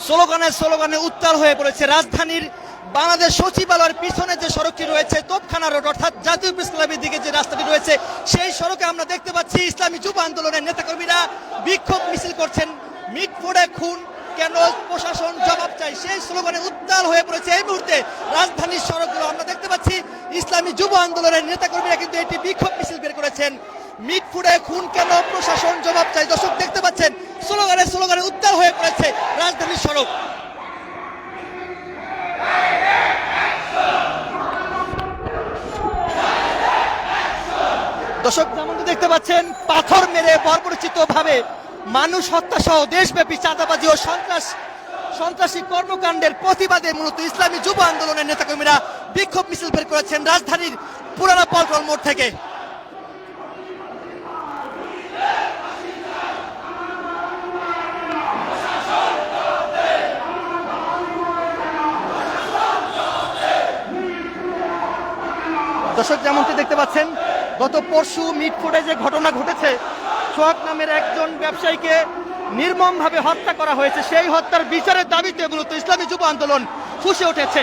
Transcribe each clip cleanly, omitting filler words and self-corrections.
স্লোগানে স্লোগানে উত্তাল হয়ে পড়েছে রাজধানীর বাংলাদেশ সচিবালয়ের পিছনে যে সড়কটি রয়েছে তোপখানা রোড অর্থাৎ জাতীয় প্রেস ক্লাবের দিকে যে রাস্তাটি রয়েছে সেই সড়কে আমরা দেখতে পাচ্ছি ইসলামী যুব আন্দোলনের নেতাকর্মীরা বিক্ষোভ মিছিল করছেন। মিটফোড়ে খুন কেন, প্রশাসন জবাব চাই, সেই স্লোগানে উত্তাল হয়ে পড়েছে এই মুহূর্তে রাজধানীর সড়কগুলো। আমরা দেখতে পাচ্ছি ইসলামী যুব আন্দোলনের নেতাকর্মীরা কিন্তু এটি বিক্ষোভ মিছিল বের করেছেন। মিটফোড়ে খুন কেন, প্রশাসন জবাব চাই। দর্শক দেখতে পাচ্ছেন স্লোগানে স্লোগানে উত্তাল হয়ে পড়েছে রাজধানীর সড়ক। দর্শক যেমনটা দেখতে পাচ্ছেন পাথর মেরে বর্বরচিত ভাবে মানুষ হত্যা সহ দেশব্যাপী চাঁদাবাজি ও সন্ত্রাসী কর্মকাণ্ডের প্রতিবাদে মূলত ইসলামী যুব আন্দোলনের নেতাকর্মীরা বিক্ষোভ মিছিল বের করেছেন রাজধানীর পুরানা পল্টন মোড় থেকে। দর্শক যেমনটি দেখতে পাচ্ছেন গত পরশু মিটফোর্ডে যে ঘটনা ঘটেছে, সোহাগ নামের একজন ব্যবসায়ীকে নির্মমভাবে হত্যা করা হয়েছে, সেই হত্যার বিচারের দাবিতে মূলত ইসলামী যুব আন্দোলন ফুঁসে উঠেছে।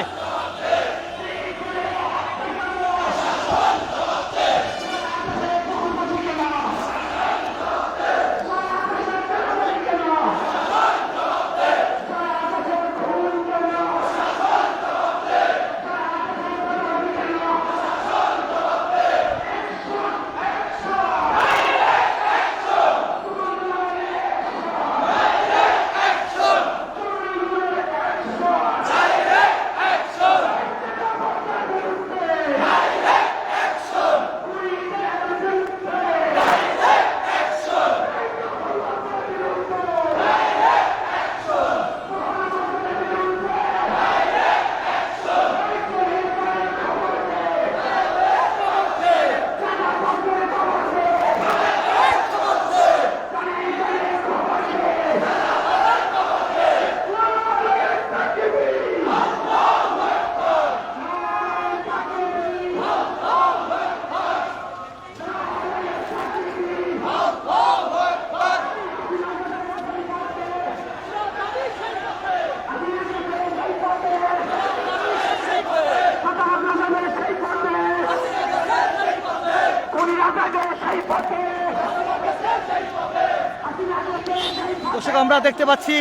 দর্শক আমরা দেখতে পাচ্ছি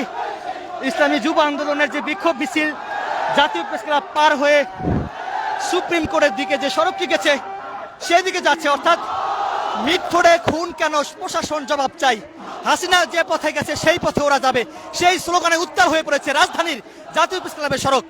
ইসলামী যুব আন্দোলনের যে বিক্ষোভ মিছিল জাতীয় প্রেস ক্লাব পার হয়ে সুপ্রিম কোর্টের দিকে যে সড়কটি গেছে সেই দিকে যাচ্ছে, অর্থাৎ মিটফোড়ে খুন কেন, প্রশাসন জবাব চাই। হাসিনা যে পথে গেছে সেই পথে ওরা যাবে, সেই স্লোগানে উত্তাল হয়ে পড়েছে রাজধানীর জাতীয় প্রেস ক্লাবের সড়ক।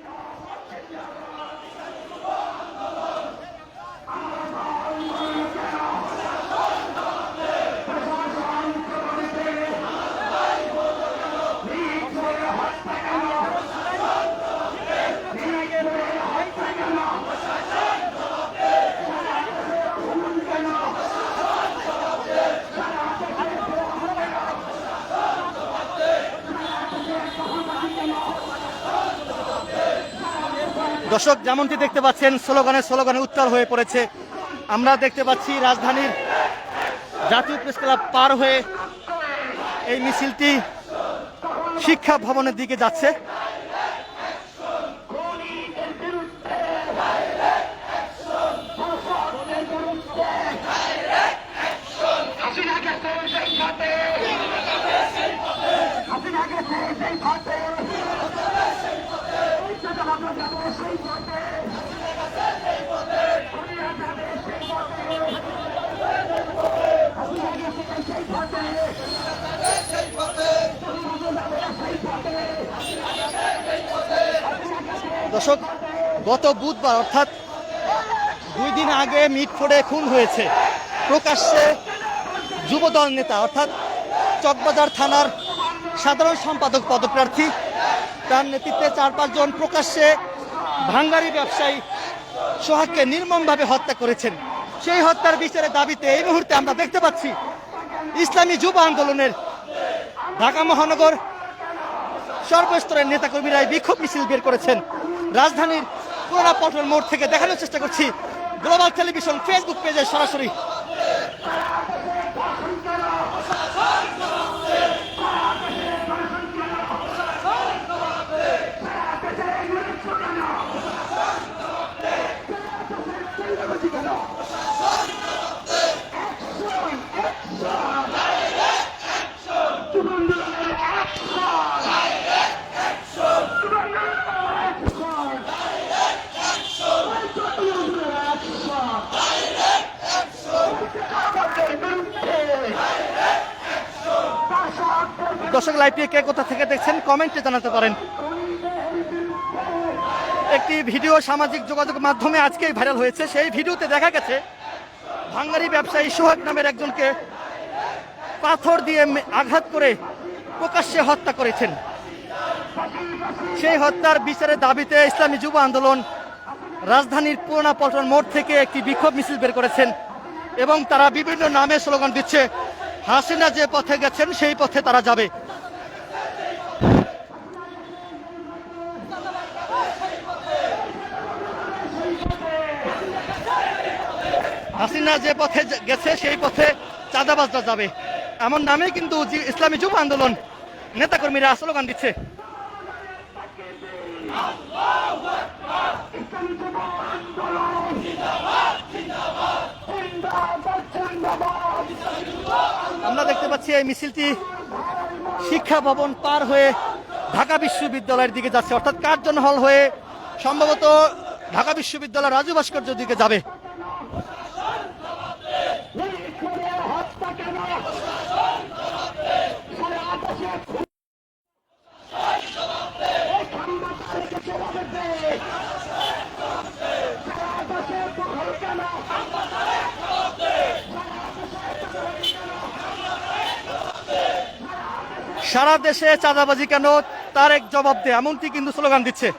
দর্শক যেমনটি দেখতে পাচ্ছেন স্লোগানে স্লোগানে উত্তাল হয়ে পড়েছে। আমরা দেখতে পাচ্ছি রাজধানীর জাতীয় প্রেস ক্লাব পার হয়ে এই মিছিলটি শিক্ষা ভবনের দিকে যাচ্ছে। দর্শক গত বুধবার অর্থাৎ 2 দিন আগে মিটফোর্ডে খুন হয়েছে প্রকাশ্যে যুবদল নেতা অর্থাৎ চকবাজার থানার সাধারণ সম্পাদক পদপ্রার্থী, তার নেতৃত্বে 4-5 জন প্রকাশ্যে ভাঙ্গারি ব্যবসায়ী সোহাগকে নির্মমভাবে হত্যা করেছেন। সেই হত্যার বিচারের দাবিতে এই মুহূর্তে আমরা দেখতে পাচ্ছি ইসলামী যুব আন্দোলনের ঢাকা মহানগর সর্বস্তরের নেতাকর্মীরা বিক্ষোভ মিছিল বের করেছেন রাজধানীর পুরানা পল্টন মোড় থেকে। দেখানোর চেষ্টা করছি গ্লোবাল টেলিভিশন ফেসবুক পেজে সরাসরি। দর্শক লাইভটি কে কোথা থেকে দেখছেন কমেন্টে জানাতে পারেন। একটি ভিডিও সামাজিক যোগাযোগ মাধ্যমে আজকেই ভাইরাল হয়েছে। সেই ভিডিওতে দেখা গেছে ভাঙ্গারি ব্যবসায়ী সোহাগ নামের একজনকে পাথর দিয়ে আঘাত করে প্রকাশ্যে হত্যা করেছেন। সেই হত্যার বিচারের দাবিতে ইসলামী যুব আন্দোলন রাজধানীর পুরোনা পল্টন মোড় থেকে একটি বিক্ষোভ মিছিল বের করেছেন এবং তারা বিভিন্ন নামে স্লোগান দিচ্ছে, হাসিনা যে পথে গেছেন সেই পথে তারা যাবে। হাসিনা যে পথে গেছে সেই পথে চাঁদাবাজরা যাবে, এমন নামেই কিন্তু ইসলামী যুব আন্দোলন নেতাকর্মীরা স্লোগান দিচ্ছে। আমরা দেখতে পাচ্ছি এই মিছিলটি শিক্ষা ভবন পার হয়ে ঢাকা বিশ্ববিদ্যালয়ের দিকে যাচ্ছে, অর্থাৎ কার্জন হল হয়ে সম্ভবত ঢাকা বিশ্ববিদ্যালয় রাজু ভাস্কর্যের দিকে যাবে। সারা দেশে চাঁদাবাজি কেন, তার এক জবাব দে, এমনটি কিন্তু স্লোগান দিচ্ছে।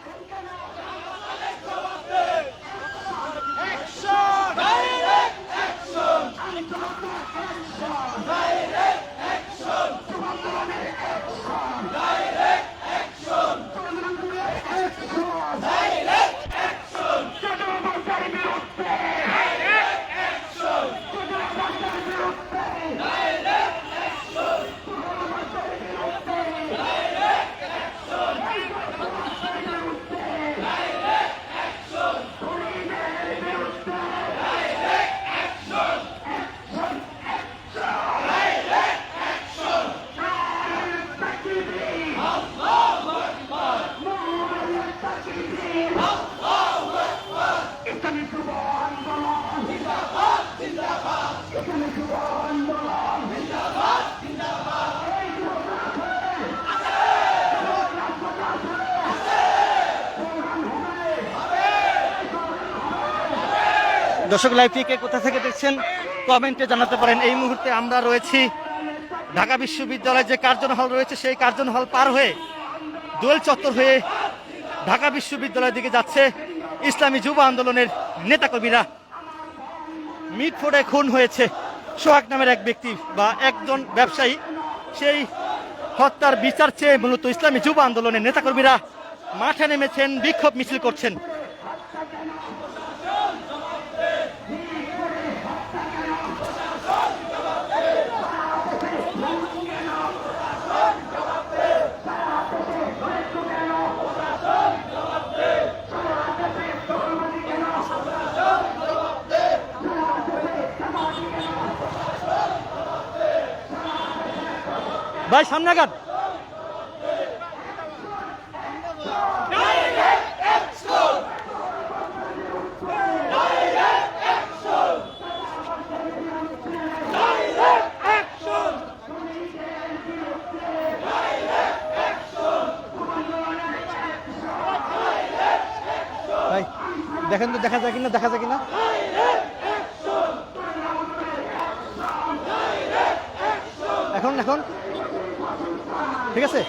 দর্শক লাইভটি কে কোথা থেকে দেখছেন কমেন্টে জানাতে পারেন। এই মুহূর্তে আমরা রয়েছি ঢাকা বিশ্ববিদ্যালয়ের যে কার্জন হল রয়েছে সেই কার্জন হল পার হয়ে দোয়েল চত্বর হয়ে ঢাকা বিশ্ববিদ্যালয়ের দিকে যাচ্ছে ইসলামী যুব আন্দোলনের নেতাকর্মীরা। মিটফোর্ডে খুন হয়েছে সোহাগ নামের এক ব্যক্তি বা একজন ব্যবসায়ী, সেই হত্যার বিচার চেয়ে মূলত ইসলামী যুব আন্দোলনের নেতাকর্মীরা মাঠে নেমেছেন, বিক্ষোভ মিছিল করছেন। ভাই সামনে আগান। ভাই দেখেন তো দেখা যায় কিনা, দেখা যায় কিনা। এখন এখন ঠিক আছে।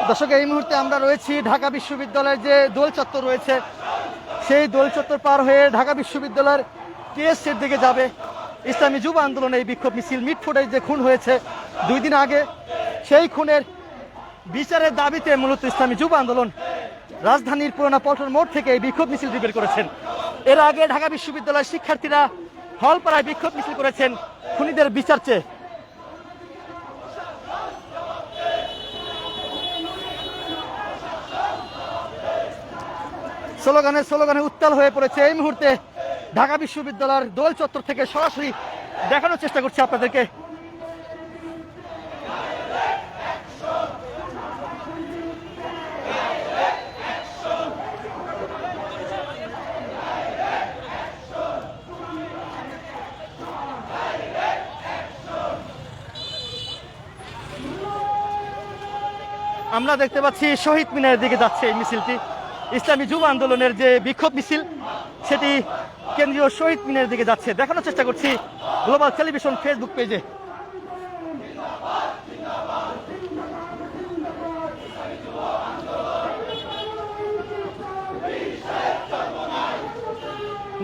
দর্শক এই মুহূর্তে আমরা রয়েছি ঢাকা বিশ্ববিদ্যালয়ের যে দোল চত্বর রয়েছে সেই দোল চত্বর পার হয়ে ঢাকা বিশ্ববিদ্যালয়ের টিএসসির দিকে যাবে ইসলামী যুব আন্দোলনের এই বিক্ষোভ মিছিল। মিটফোর্ডে যে খুন হয়েছে দুই দিন আগে সেই খুনের বিচারের দাবিতে মূলত ইসলামী যুব আন্দোলন রাজধানীর পুরানা পল্টন মোড় থেকে এই বিক্ষোভ মিছিলটি বের করেছেন। এর আগে ঢাকা বিশ্ববিদ্যালয়ের শিক্ষার্থীরা হলপাড়ায় বিক্ষোভ মিছিল করেছেন খুনিদের বিচার চেয়ে। স্লোগানে উত্তাল হয়ে পড়েছে এই মুহূর্তে ঢাকা বিশ্ববিদ্যালয়ের দোল চত্বর থেকে সরাসরি দেখানোর চেষ্টা করছি আপনাদেরকে। আমরা দেখতে পাচ্ছি শহীদ মিনারের দিকে যাচ্ছে এই মিছিলটি। ইসলামী যুব আন্দোলনের যে বিক্ষোভ মিছিল সেটি কেন্দ্রীয় শহীদ মিনারের দিকে যাচ্ছে, দেখানোর চেষ্টা করছি গ্লোবাল টেলিভিশন ফেসবুক পেজে।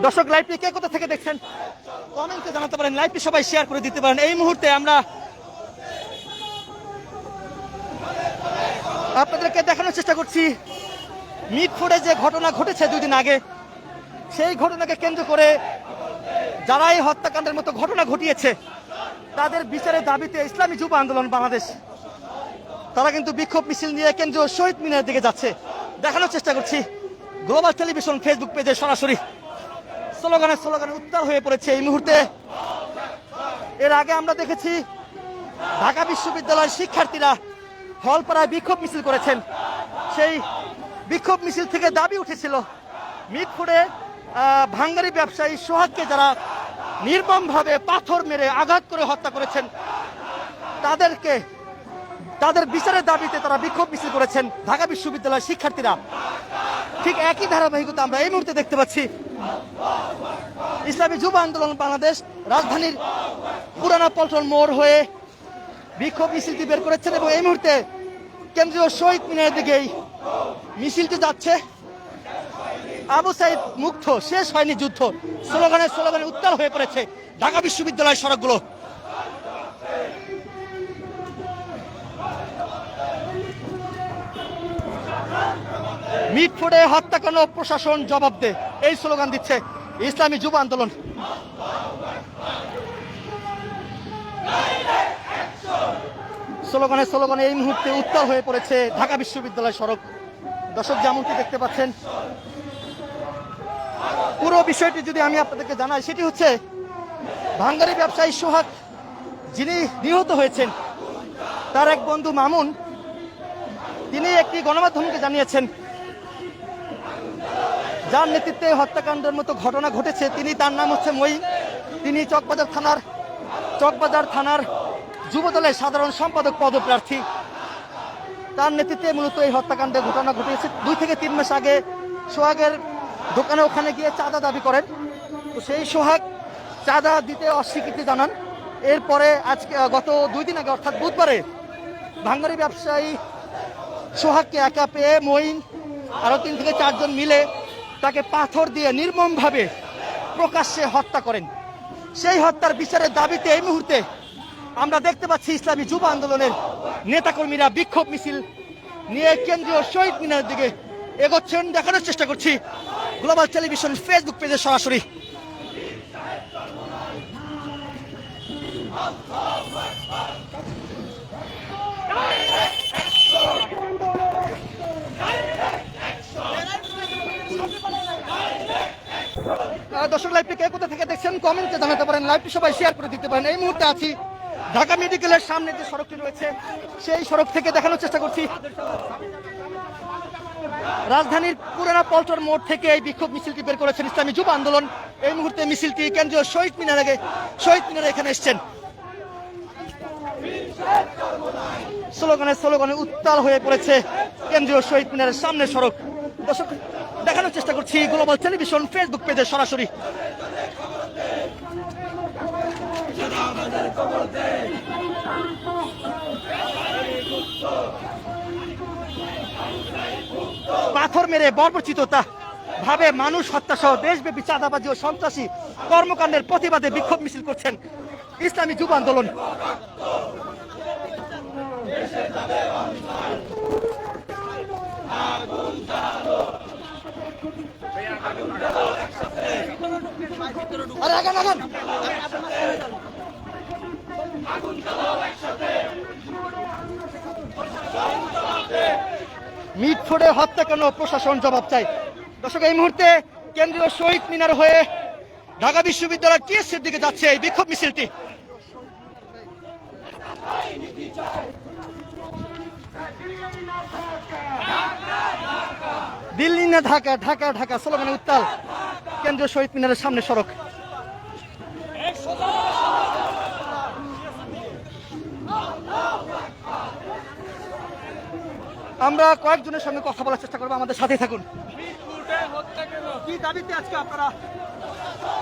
দর্শক, লাইভটি কে কোথা থেকে দেখছেন কমেন্টে জানাতে পারেন, লাইভটি সবাই শেয়ার করে দিতে পারেন। এই মুহূর্তে আমরা আপনাদেরকে দেখানোর চেষ্টা করছি মিটফোর্ডে যে ঘটনা ঘটেছে দুই দিন আগে, সেই ঘটনাকে কেন্দ্র করে যারা এই হত্যাকাণ্ডের মতো ঘটনা ঘটিয়েছে তাদের বিচারের দাবিতে ইসলামী যুব আন্দোলন বাংলাদেশ তারা কিন্তু বিক্ষোভ মিছিল নিয়ে কেন্দ্রীয় শহীদ মিনারের দিকে যাচ্ছে, দেখানোর চেষ্টা করছি গ্লোবাল টেলিভিশন ফেসবুক পেজে সরাসরি। স্লোগানে উত্তাল হয়ে পড়েছে এই মুহূর্তে। এর আগে আমরা দেখেছি ঢাকা বিশ্ববিদ্যালয়ের শিক্ষার্থীরা হলপাড়ায় বিক্ষোভ মিছিল করেছেন। সেই বিক্ষোভ মিছিল থেকে দাবি উঠেছিল মিটফোর্ডে ভাঙ্গারি ব্যবসায়ী সোহাগকে যারা নির্মমভাবে পাথর মেরে আঘাত করে হত্যা করেছেন তাদের বিচারের দাবিতে তারা বিক্ষোভ মিছিল করেছেন ঢাকা বিশ্ববিদ্যালয়ের শিক্ষার্থীরা। ঠিক একই ধারাবাহিকতা আমরা এই মুহূর্তে দেখতে পাচ্ছি ইসলামী যুব আন্দোলন বাংলাদেশ রাজধানীর পুরানা পল্টন মোড় হয়ে বিক্ষোভ মিছিলটি বের করেছেন এবং এই মুহূর্তে কেন্দ্রীয় শহীদ মিনারের দিকেই মিছিলটি যাচ্ছে। আবু সাইদ মুক্ত, শেষ হয়নি যুদ্ধ স্লোগানে উত্তাল হয়ে পড়েছে ঢাকা বিশ্ববিদ্যালয়ের সড়কগুলো। মিটফোর্ডে হত্যাকাণ্ড প্রশাসন জবাব দে, এই স্লোগান দিচ্ছে ইসলামী যুব আন্দোলন। স্লোগানে এই মুহূর্তে উত্তাল হয়ে পড়েছে ঢাকা বিশ্ববিদ্যালয় সড়ক। দর্শক, যেমনটি দেখতে পাচ্ছেন, পুরো বিষয়টি যদি আমি আপনাদেরকে জানাই সেটি হচ্ছে ভাঙ্গারি ব্যবসায়ী সোহাগ যিনি নিহত হয়েছেন তার এক বন্ধু মামুন তিনি একটি গণমাধ্যমকে জানিয়েছেন যার নেতৃত্বে হত্যাকাণ্ডের মতো ঘটনা ঘটেছে তার নাম হচ্ছে মঈন। তিনি চকবাজার থানার যুবদলের সাধারণ সম্পাদক পদপ্রার্থী। তার নেতৃত্বে মূলত এই হত্যাকাণ্ডের ঘটনা ঘটেছে। 2 থেকে 3 মাস আগে সোহাগের দোকানে ওখানে গিয়ে চাঁদা দাবি করেন, তো সেই সোহাগ চাঁদা দিতে অস্বীকৃতি জানান। এরপরে আজকে গত 2 দিন আগে অর্থাৎ বুধবারে ভাঙ্গারি ব্যবসায়ী সোহাগকে একা পেয়ে মঈন আরো 3 থেকে 4 জন মিলে তাকে পাথর দিয়ে নির্মমভাবে প্রকাশ্যে হত্যা করেন। সেই হত্যার বিচারের দাবিতে এই মুহূর্তে আমরা দেখতে পাচ্ছি ইসলামী যুব আন্দোলনের নেতাকর্মীরা বিক্ষোভ মিছিল নিয়ে কেন্দ্রীয় শহীদ মিনারের দিকে এগোচ্ছেন, দেখানোর চেষ্টা করছি গ্লোবাল টেলিভিশন ফেসবুক পেজে সরাসরি। দর্শক, লাইভটি কে কোথা থেকে দেখছেন কমেন্টে জানাতে পারেন, লাইভটি সবাই শেয়ার করে দিতে পারেন। এই মুহূর্তে আছি ঢাকা মেডিকেলের সামনে যে সড়কটি রয়েছে সেই সড়ক থেকে দেখানোর চেষ্টা করছি রাজধানীর পুরানা পল্টন মোড় থেকে এই বিক্ষোভ মিছিলটি বের করেছেন ইসলামী যুব আন্দোলন। এই মুহূর্তে মিছিলটি কেন্দ্রীয় শহীদ মিনারে এখানে এসছেন। স্লোগানে উত্তাল হয়ে পড়েছে কেন্দ্রীয় শহীদ মিনারের সামনের সড়ক। দর্শক, দেখানোর চেষ্টা করছি গ্লোবাল টেলিভিশন ফেসবুক পেজে সরাসরি। পাথর মেরে বর্বরচিততা ভাবে মানুষ হত্যা সহ দেশব্যাপী চাঁদাবাজি ও সন্ত্রাসী কর্মকাণ্ডের প্রতিবাদে বিক্ষোভ মিছিল করছেন ইসলামী যুব আন্দোলন। আরে আগান আগান। মিটফোর্ডে হত্যা কেন, প্রশাসন জবাব চাই। দর্শক, এই মুহূর্তে কেন্দ্রীয় শহীদ মিনার হয়ে ঢাকা বিশ্ববিদ্যালয়ের টিএসসির দিকে যাচ্ছে এই বিক্ষোভ মিছিলটি। দিল্লি না ঢাকা, ঢাকা ঢাকা স্লোগানে উত্তাল কেন্দ্রীয় শহীদ মিনারের সামনে সড়ক। আমরা কয়েকজনের সঙ্গে কথা বলার চেষ্টা করবো, আমাদের সাথে থাকুন। কি দাবিতে আজকে আপনারা,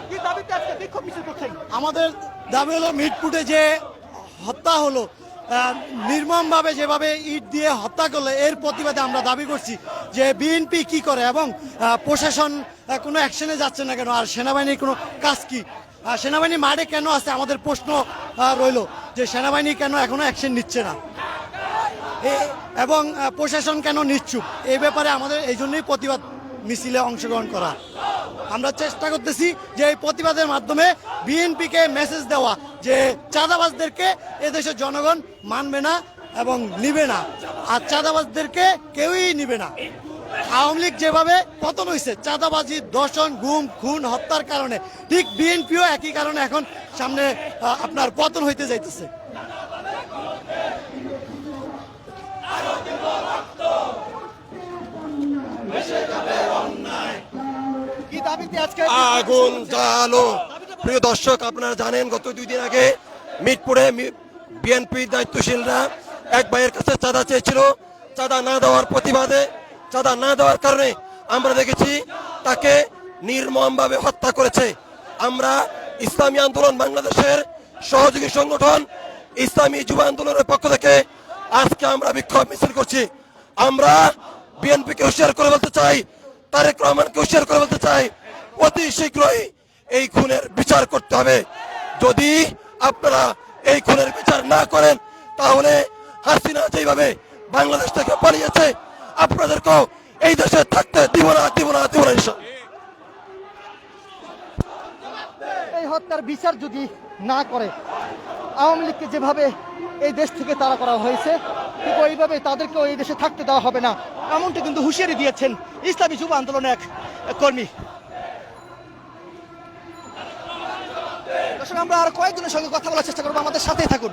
কি দাবিতে আজকে বিক্ষোভ মিছিল করছেন? আমাদের দাবি হলো মিটফোর্ডে যে হত্যা হলো, নির্মমভাবে যেভাবে ইট দিয়ে হত্যা করলো, এর প্রতিবাদে আমরা দাবি করছি যে বিএনপি কি করে এবং প্রশাসন কোনো অ্যাকশনে যাচ্ছে না কেন, আর সেনাবাহিনীর কোনো কাজ কি, সেনাবাহিনী মাঠে কেন আছে, আমাদের প্রশ্ন রইল যে সেনাবাহিনী কেন এখনো অ্যাকশন নিচ্ছে না এবং প্রশাসন কেন নিশ্চুপ। এই ব্যাপারে আমাদের এই জন্যই প্রতিবাদ মিছিলে অংশগ্রহণ করা। আমরা চেষ্টা করতেছি যে এই প্রতিবাদের মাধ্যমে বিএনপিকে মেসেজ দেওয়া যে চাঁদাবাজদেরকে এদেশের জনগণ মানবে না এবং নিবে না, আর চাঁদাবাজদেরকে কেউই নিবে না। আওয়ামী লীগ যেভাবে পতন হয়েছে চাঁদাবাজি, ধর্ষণ, গুম, খুন, হত্যার কারণে, ঠিক বিএনপিও একই কারণে এখন সামনে আপনার পতন হইতে যাইতেছে। আগুন জ্বালো। প্রিয় দর্শক, আপনারা জানেন গত 2 দিন আগে মিটপুরে বিএনপি দায়িত্বশীলরা এক ভাইয়ের কাছে চাঁদা চেয়েছিল। চাঁদা না দেওয়ার প্রতিবাদে, চাঁদা না দেওয়ার কারণে আমরা দেখেছি তাকে নির্মমভাবে হত্যা করেছে। আমরা ইসলামী আন্দোলন বাংলাদেশের সহযোগী সংগঠন ইসলামী যুব আন্দোলনের পক্ষ থেকে আজকে আমরা বিক্ষোভ মিছিল করছি। আমরা বিএনপিকে হুঁশিয়ার করে বলতে চাই, তারেক রহমানকে হুঁশিয়ার করে বলতে চাই, অতি শীঘ্রই এই খুনের বিচার করতে হবে। যদি আপনারা এই খুনের বিচার না করেন তাহলে হাসিনা যেভাবে বাংলাদেশ থেকে পালিয়েছে আপনাদেরকেও এই দেশে থাকতে দিব না, দিব না, দিব না। এই হত্যার বিচার যদি না করে, আওয়ামী লীগকে যেভাবে এই দেশ থেকে তাড়া করা হয়েছে ঠিক ওইভাবে তাদেরকেও এই দেশে থাকতে দেওয়া হবে না, এমনটি কিন্তু হুঁশিয়ারি দিয়েছেন ইসলামী যুব আন্দোলনের এক কর্মী। দর্শক, আমরা আর কয়েকজনের সঙ্গে কথা বলার চেষ্টা করবো, আমাদের সাথেই থাকুন।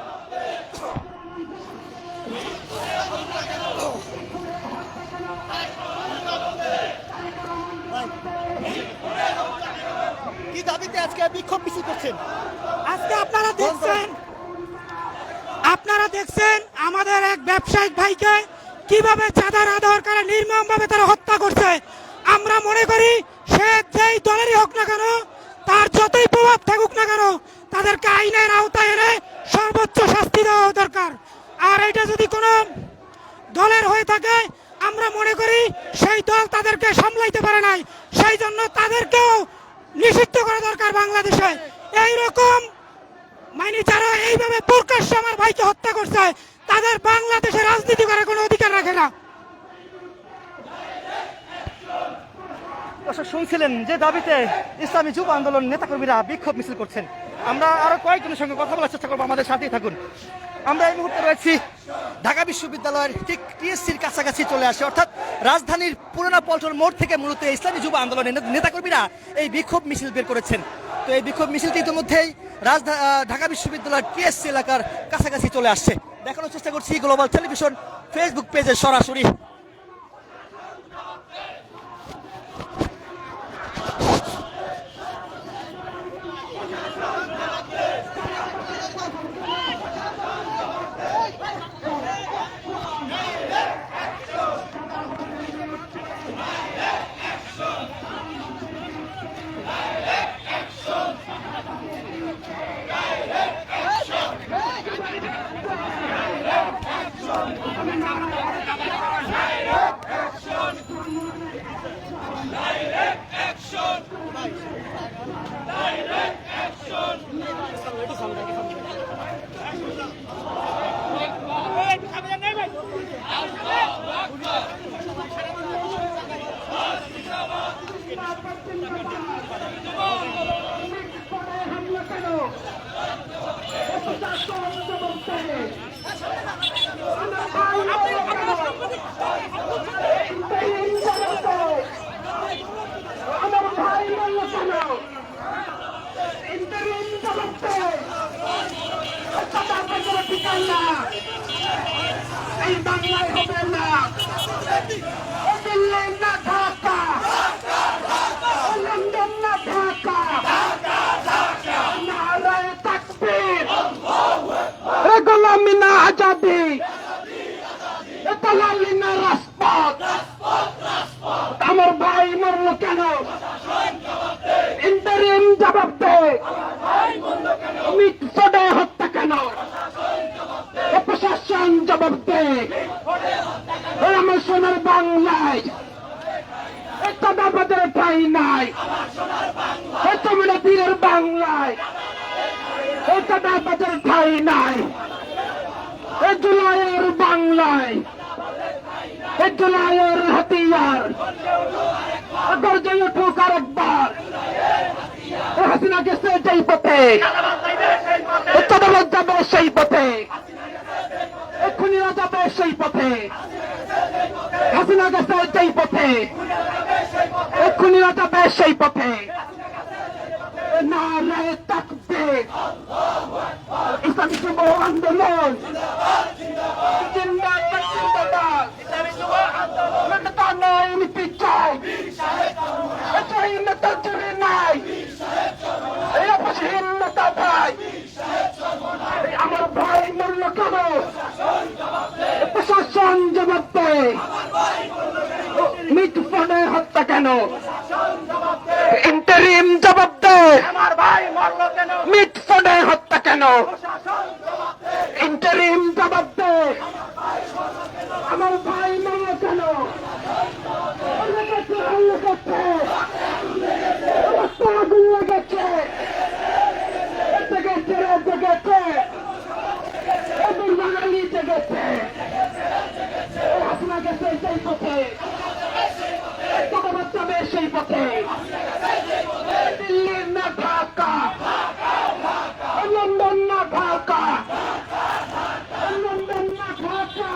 কি দাবিতে আজকে বিক্ষোভ মিছিল করছেন? আজকে আপনারা দেখছেন আমাদের এক ব্যবসায়িক ভাইকে কিভাবে চাঁদা না দেওয়ার কারণে নির্মমভাবে তারা হত্যা করছে। আমরা মনে করি সে যেই দলেরই হোক না কেন, তার যতই প্রভাব থাকুক না কেন, তাদেরকে আইনের আওতায় এনে সর্বোচ্চ শাস্তি দেওয়া দরকার। আর এটা যদি কোনো দলের হয়ে থাকে, আমরা মনে করি সেই দল তাদেরকে সামলাইতে পারে নাই, সেই জন্য তাদেরকেও নিষিদ্ধ করা দরকার বাংলাদেশে। এইরকম মানে যারা এইভাবে প্রকাশ্যে আমার ভাইকে হত্যা করছে, তাদের বাংলাদেশে রাজনীতি করার কোনো অধিকার রাখে না। শুনছিলেন যে দাবিতে ইসলামী যুব আন্দোলন নেতাকর্মীরা বিক্ষোভ মিছিল করছেন। আমরা আরো কয়েকজনের সঙ্গে কথা বলার চেষ্টা করবো, আমাদের সাথেই থাকুন। আমরা এই মুহূর্তে রয়েছি ঢাকা বিশ্ববিদ্যালয়ের ঠিক টিএসসির কাছাকাছি চলে আসে, অর্থাৎ রাজধানীর পুরোনো পল্টন মোড় থেকে মূলত ইসলামী যুব আন্দোলনের নেতাকর্মীরা এই বিক্ষোভ মিছিল বের করেছেন। তো এই বিক্ষোভ মিছিলটি ইতিমধ্যেই ঢাকা বিশ্ববিদ্যালয়ের টিএসসি এলাকার কাছাকাছি চলে আসছে। দেখানোর চেষ্টা করছি গ্লোবাল টেলিভিশন ফেসবুক পেজে সরাসরি। পারলি না রাজপথ আমার ভাই মরলো কেন ইন্টারিম জবাব দে মিটফোর্ডে হত্যা কেন প্রশাসন জবাব দে আমার সোনার বাংলায় চাঁদাবাদের ঠাই নাই তোমরা বীরের বাংলায় চাঁদাবাদের ঠাই নাই জুলাইয়ের বাংলায় জুলাইয়ের হাতিয়ার গর্জে উঠুক আরেকবার হাসিনা গেছে যেই পথে চাঁদাবাদ যাবে সেই পথে খুনিরা যাবে সেই পথে হাসিনা গেছে যেই পথে খুনিরা যাবে সেই পথে নারায়ে তাকবীর ইসলামী যুব আন্দোলন জিন্দাবাদ জিন্দাবাদ নেতা নাই নীতি চাই চাই নেতা জুড়ে নাই এই অপসহীন নেতা ভাই আমার ভাই মূল্য কেন প্রশাসন জবাব দেয় মিটফোর্ডে হত্যা কেন ইন্টারিম জবাব দেয় আমার ভাই মরলো কেন মিটফোর্ডে হত্যা কেন ইন্টারিম জবাব দেয় আমার ভাই মরলো কেন আগুন লেগেছে জেগেছে জেগেছে বাঙালি জেগেছে হাসিনা গেছে সেই পথে চাঁদাবাদ যাবে সেই পথে দিল্লি না ঢাকা লন্ডন না ঢাকা লন্ডন না ঢাকা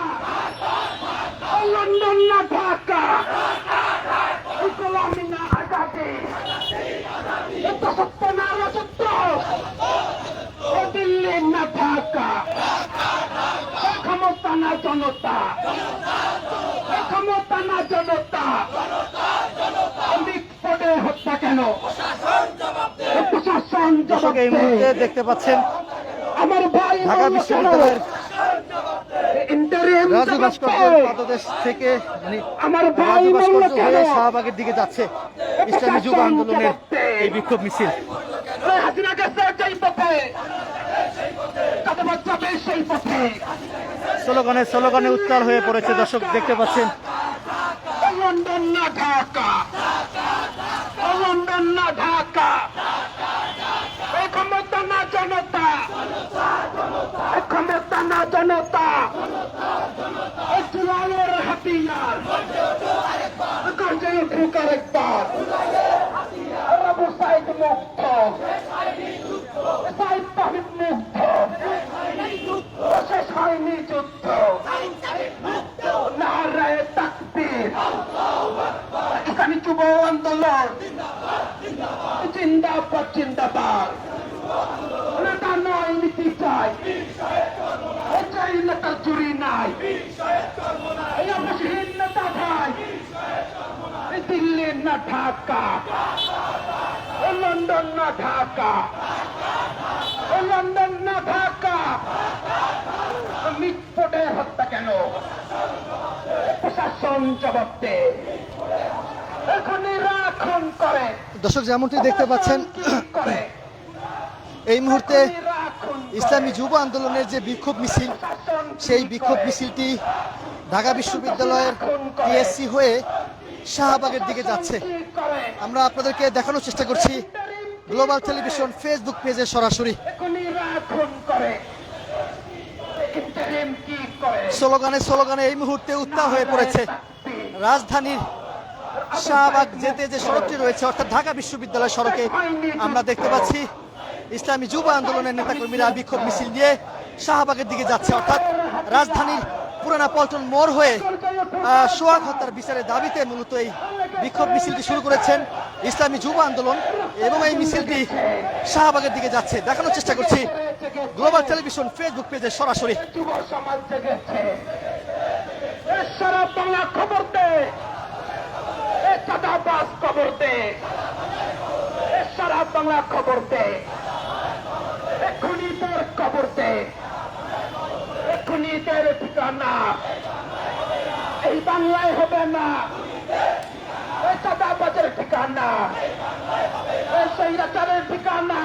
লন্ডন না ঢাকা গোলামি না আজাদি সত্য না রাজত্ব দিল্লি না ঢাকা ক্ষমতা না জনতা ক্ষমতা না জনতা মিটফোর্ডে হত্যা কেন প্রশাসন দর্শক এই মুহূর্তে দেখতে পাচ্ছেন আমার ভাই ঢাকা বিশ্ববিদ্যালয়ের ইন্টারিম রাজু ভাস্কর্যের পাদদেশ থেকে আমার ভাই রাজু মরলো ভাস্কর্য কেন হয়ে শাহবাগের দিকে যাচ্ছে ইসলামী যুব আন্দোলনের এই বিক্ষোভ মিছিল। হাসিনা গেছে যেই পথে চাঁদাবাদ যাবে সেই পথে স্লোগানে স্লোগানে উত্তাল হয়ে পড়েছে দর্শক দেখতে পাচ্ছেন। লন্ডন না ঢাকা লন্ডন না ঢাকা ক্ষমতা না জনতা ক্ষমতা না জনতা জুলাইয়ের হাতিয়ার গর্জে উঠুক আরেকবার আবু সাইদ মুক্ত সাইদ তাহিদ মুক্ত শেষ হয়নি যুদ্ধ নারায়ে তাকবীর ইসলামী যুব আন্দোলন জিন্দাবাদ জিন্দাবাদ নেতা নয় নীতি চাই চাই নেতা জুড়ি নাই এই অপসহীন নেতা ভাই দিল্লি না ঢাকা লন্ডন না ঢাকা লন্ডন না ঢাকা মিটফোর্ডে হত্যা কেন প্রশাসন জবাব দে এখনই রাখন করে দর্শক যেমনটি দেখতে পাচ্ছেন করে এই মুহূর্তে ইসলামী যুব আন্দোলনের যে বিক্ষোভ মিছিল সেই বিক্ষোভ মিছিলটি ঢাকা বিশ্ববিদ্যালয়ের টিএসসি হয়ে শাহবাগের দিকে যাচ্ছে। আমরা আপনাদেরকে দেখানোর চেষ্টা করছি গ্লোবাল টেলিভিশন ফেসবুক পেজে সরাসরি। স্লোগানে স্লোগানে এই মুহূর্তে উত্তাল হয়ে পড়েছে রাজধানীর শাহবাগ যেতে যে সড়কটি রয়েছে অর্থাৎ ঢাকা বিশ্ববিদ্যালয় সড়কে আমরা দেখতে পাচ্ছি ইসলামী যুব আন্দোলনের নেতাকর্মীরা বিক্ষোভ মিছিল নিয়ে শাহবাগের দিকে যাচ্ছে অর্থাৎ রাজধানীর পুরানা পল্টন মোড় হয়ে সোহাগ হত্যার বিচারের দাবিতে মূলত এই বিক্ষোভ মিছিলটি শুরু করেছেন ইসলামী যুব আন্দোলন এবং এই মিছিলটি শাহবাগের দিকে যাচ্ছে। দেখানোর চেষ্টা করছি গ্লোবাল টেলিভিশন ফেসবুক পেজে সরাসরি। যুব সমাজ জেগেছে, সারা বাংলা খবর দে, চাঁদাবাজ খবর দে, সারা বাংলা খবর দে, খুনিদের খবর দে, খুনিদের ঠিকানা বাংলায় হবে না, এই চাঁদাবাজের ঠিকানা, এই স্বৈরাচারের ঠিকানা,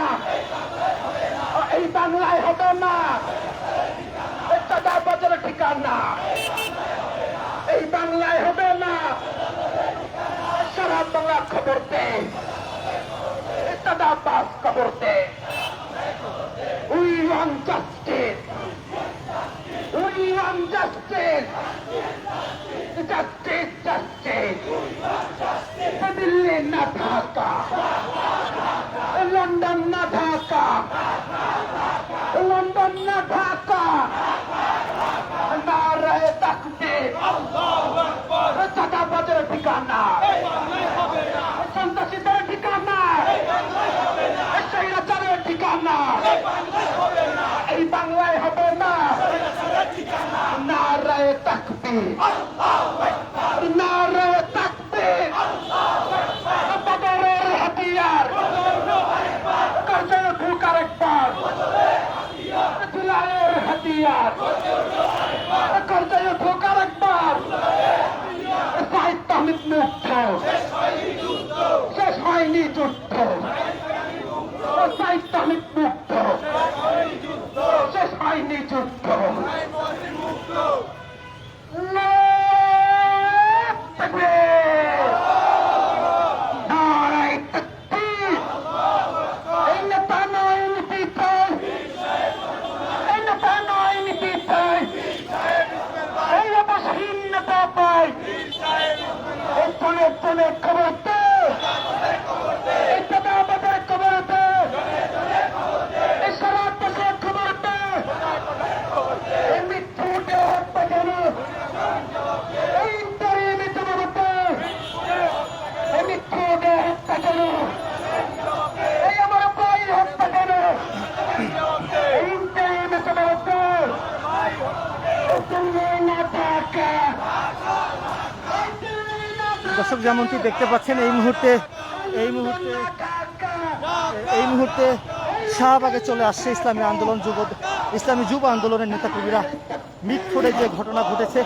এই বাংলায় হবে না, এই চাঁদাবাজের ঠিকানা, এই বাংলায় হবে না। সারা বাংলা খবর দে, এই চাঁদাবাজ খবর দে। We want justice. We want justice. Justice, justice. Delhi না ঢাকা, লন্ডন না ঢাকা, লন্ডন না ঢাকা, নারায়ে তাকবীর, চাঁদাবাজের ঠিকানা, সন্ত্রাসীদের ঠিকানা, স্বৈরাচারের ঠিকানা, এই বাংলায় হবে না। নারায়ে তাকবীর, নারায়ে তাকবীর, বদরের হাতিয়ার, করছে ঢুকার একবার, জুলাইয়ের হাতিয়ার, করছে ঢুকার একবার। সাহিত্য অমিত মুগ্ধ, শেষ হয়নি যুদ্ধ, সাহিত্য অমিত মুগ্ধ, শেষ হয়নি যুদ্ধ। নারায়ে তাকবীর, এই নেতা নয় নীতিতে, এই নেতা নয় নীতিতে, এই অবসহীন নেতা পাই, এই কোনে কোনে খবরতে, এই চাঁদাবাজের খবরতে, এই সারা দেশের খবরতে, এই মৃত্যুকে হত্যা করে, এই ইন্টারিমি খবরতে, এই মৃত্যুকে হত্যা করে, এই আমার ভাই হত্যা করে, এই ইন্টারিমি খবরতে, না ঢাকা। দর্শক যেমনটি দেখতে পাচ্ছেন এই মুহূর্তে শাহবাগে চলে আসছে ইসলামী যুব আন্দোলনের নেতাকর্মীরা। মিটফোর্ডে যে ঘটনা ঘটেছে,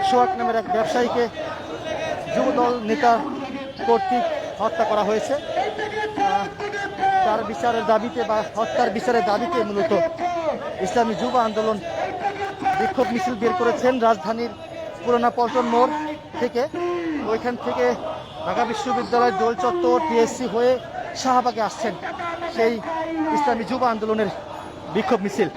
সোহাগ নামের এক ব্যবসায়ীকে যুবদল নেতা কর্তৃক হত্যা করা হয়েছে। তার বিচারের দাবিতে বা হত্যার বিচারের দাবিতে মূলত ইসলামী যুব আন্দোলন বিক্ষোভ মিছিল বের করেছেন রাজধানীর পুরানা পল্টন মোড় থেকে। ওইখান থেকে ঢাকা বিশ্ববিদ্যালয় দোল চত্বর টিএসসি হয়ে শাহবাগে আসছেন সেই ইসলামী যুব আন্দোলনের বিক্ষোভ মিছিল।